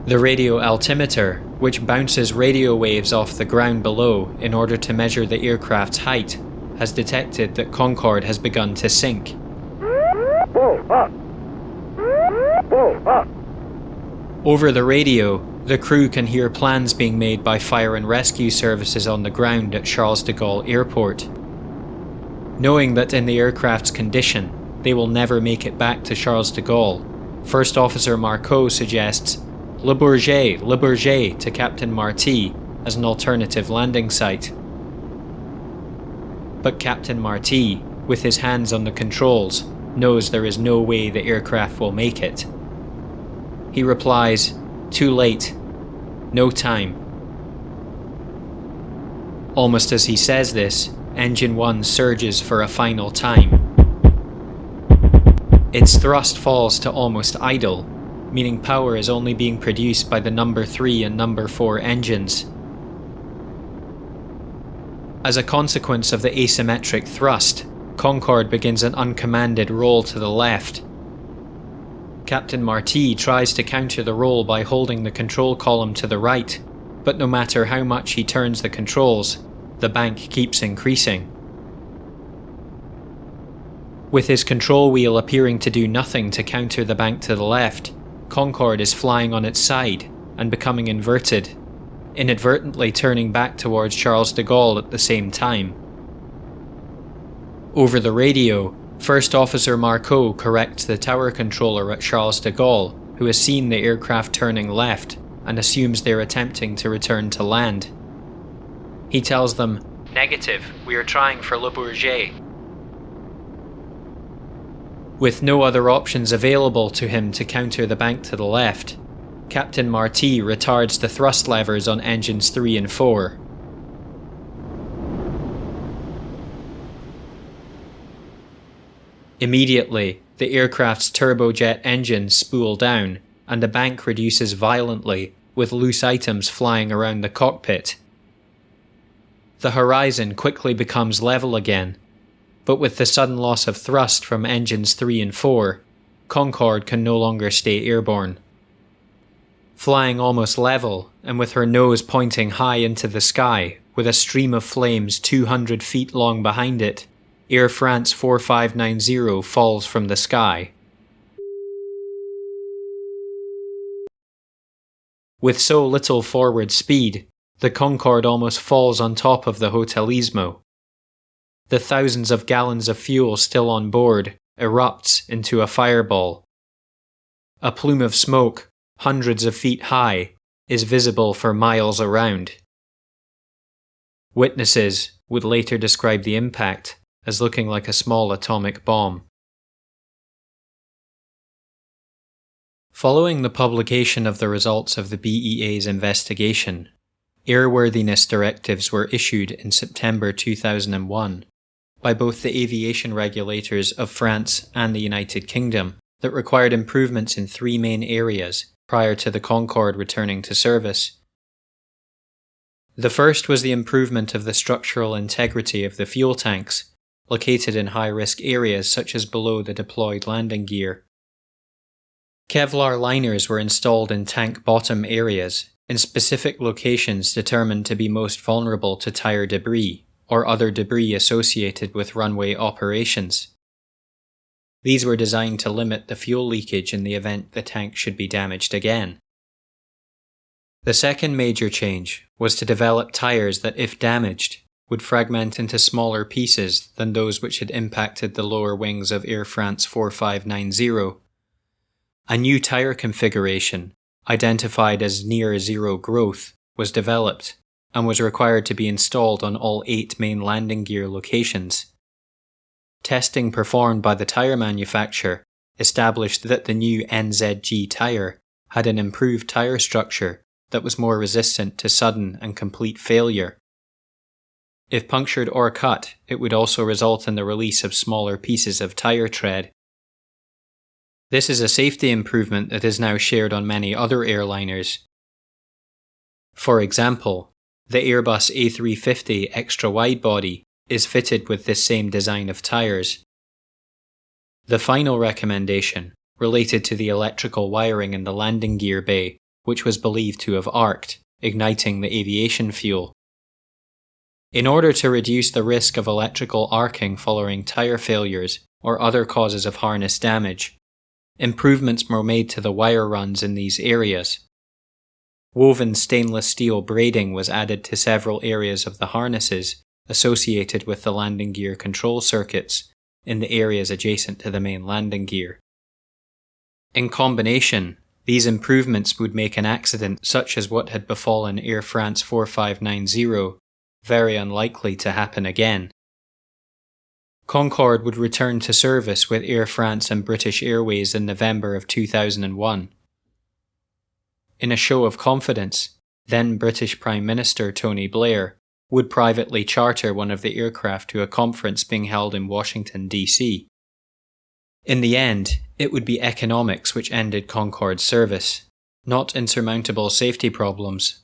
[SPEAKER 1] The radio altimeter, which bounces radio waves off the ground below in order to measure the aircraft's height, has detected that Concorde has begun to sink. Over the radio, the crew can hear plans being made by fire and rescue services on the ground at Charles de Gaulle Airport. Knowing that in the aircraft's condition, they will never make it back to Charles de Gaulle, First Officer Marceau suggests Le Bourget to Captain Marty as an alternative landing site. But Captain Marty, with his hands on the controls, knows there is no way the aircraft will make it. He replies, "Too late. No time." Almost as he says this, Engine 1 surges for a final time. Its thrust falls to almost idle, meaning power is only being produced by the number 3 and number 4 engines. As a consequence of the asymmetric thrust, Concorde begins an uncommanded roll to the left. Captain Marty tries to counter the roll by holding the control column to the right, but no matter how much he turns the controls, the bank keeps increasing. With his control wheel appearing to do nothing to counter the bank to the left, Concorde is flying on its side and becoming inverted, inadvertently turning back towards Charles de Gaulle at the same time. Over the radio, First Officer Marceau corrects the tower controller at Charles de Gaulle, who has seen the aircraft turning left and assumes they're attempting to return to land. He tells them, "Negative, we are trying for Le Bourget." With no other options available to him to counter the bank to the left, Captain Marty retards the thrust levers on engines 3 and 4. Immediately, the aircraft's turbojet engines spool down, and the bank reduces violently, with loose items flying around the cockpit. The horizon quickly becomes level again, but with the sudden loss of thrust from engines 3 and 4, Concorde can no longer stay airborne. Flying almost level, and with her nose pointing high into the sky, with a stream of flames 200 feet long behind it, Air France 4590 falls from the sky. With so little forward speed, the Concorde almost falls on top of the Hotelismo. The thousands of gallons of fuel still on board erupts into a fireball. A plume of smoke, hundreds of feet high, is visible for miles around. Witnesses would later describe the impact as looking like a small atomic bomb. Following the publication of the results of the BEA's investigation, airworthiness directives were issued in September 2001 by both the aviation regulators of France and the United Kingdom that required improvements in 3 main areas prior to the Concorde returning to service. The first was the improvement of the structural integrity of the fuel tanks, located in high-risk areas such as below the deployed landing gear. Kevlar liners were installed in tank bottom areas, in specific locations determined to be most vulnerable to tire debris or other debris associated with runway operations. These were designed to limit the fuel leakage in the event the tank should be damaged again. The second major change was to develop tires that, if damaged, would fragment into smaller pieces than those which had impacted the lower wings of Air France 4590. A new tire configuration, identified as near zero growth, was developed and was required to be installed on all 8 main landing gear locations. Testing performed by the tire manufacturer established that the new NZG tire had an improved tire structure that was more resistant to sudden and complete failure. If punctured or cut, it would also result in the release of smaller pieces of tire tread. This is a safety improvement that is now shared on many other airliners. For example, the Airbus A350 extra wide body is fitted with this same design of tires. The final recommendation related to the electrical wiring in the landing gear bay, which was believed to have arced, igniting the aviation fuel. In order to reduce the risk of electrical arcing following tire failures or other causes of harness damage, improvements were made to the wire runs in these areas. Woven stainless steel braiding was added to several areas of the harnesses associated with the landing gear control circuits in the areas adjacent to the main landing gear. In combination, these improvements would make an accident such as what had befallen Air France 4590 very unlikely to happen again. Concorde would return to service with Air France and British Airways in November of 2001. In a show of confidence, then British Prime Minister Tony Blair would privately charter one of the aircraft to a conference being held in Washington, D.C. In the end, it would be economics which ended Concorde's service, not insurmountable safety problems.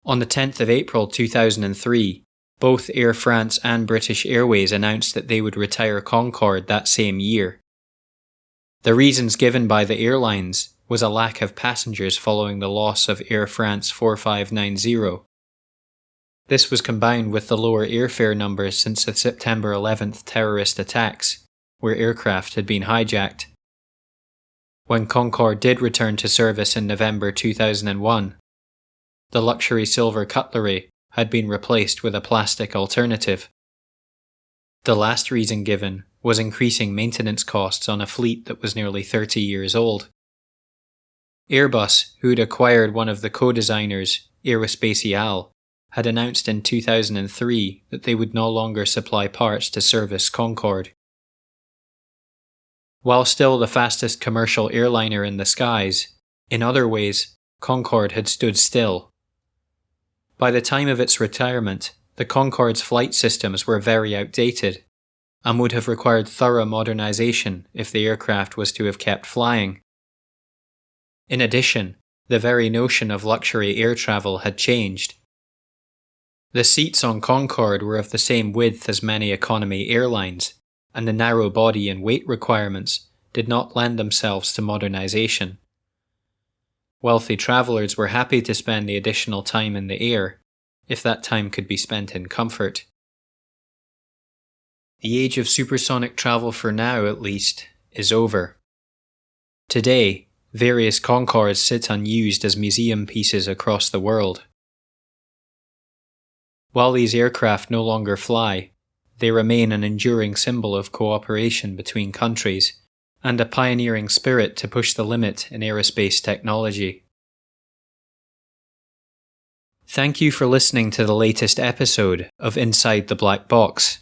[SPEAKER 1] On the 10th of April 2003, both Air France and British Airways announced that they would retire Concorde that same year. The reasons given by the airlines was a lack of passengers following the loss of Air France 4590. This was combined with the lower airfare numbers since the September 11th terrorist attacks, where aircraft had been hijacked. When Concorde did return to service in November 2001, the luxury silver cutlery had been replaced with a plastic alternative. The last reason given was increasing maintenance costs on a fleet that was nearly 30 years old. Airbus, who had acquired one of the co-designers, Aerospatiale, had announced in 2003 that they would no longer supply parts to service Concorde. While still the fastest commercial airliner in the skies, in other ways, Concorde had stood still. By the time of its retirement, the Concorde's flight systems were very outdated and would have required thorough modernization if the aircraft was to have kept flying. In addition, the very notion of luxury air travel had changed. The seats on Concorde were of the same width as many economy airlines, and the narrow body and weight requirements did not lend themselves to modernization. Wealthy travellers were happy to spend the additional time in the air, if that time could be spent in comfort. The age of supersonic travel, for now at least, is over. Today, various Concordes sit unused as museum pieces across the world. While these aircraft no longer fly, they remain an enduring symbol of cooperation between countries and a pioneering spirit to push the limit in aerospace technology. Thank you for listening to the latest episode of Inside the Black Box.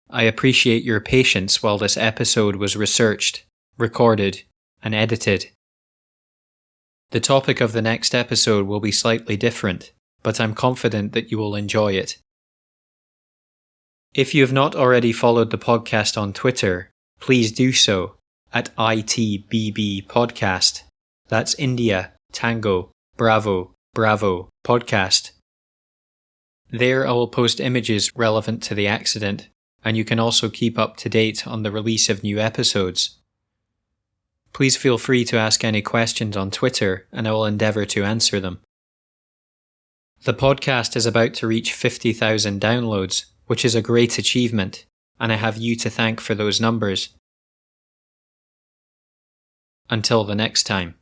[SPEAKER 1] I appreciate your patience while this episode was researched, recorded, and edited. The topic of the next episode will be slightly different, but I'm confident that you will enjoy it. If you have not already followed the podcast on Twitter, please do so at ITBB Podcast. That's India, Tango, Bravo, Bravo Podcast. There I will post images relevant to the accident, and you can also keep up to date on the release of new episodes. Please feel free to ask any questions on Twitter, and I will endeavour to answer them. The podcast is about to reach 50,000 downloads, which is a great achievement, and I have you to thank for those numbers. Until the next time.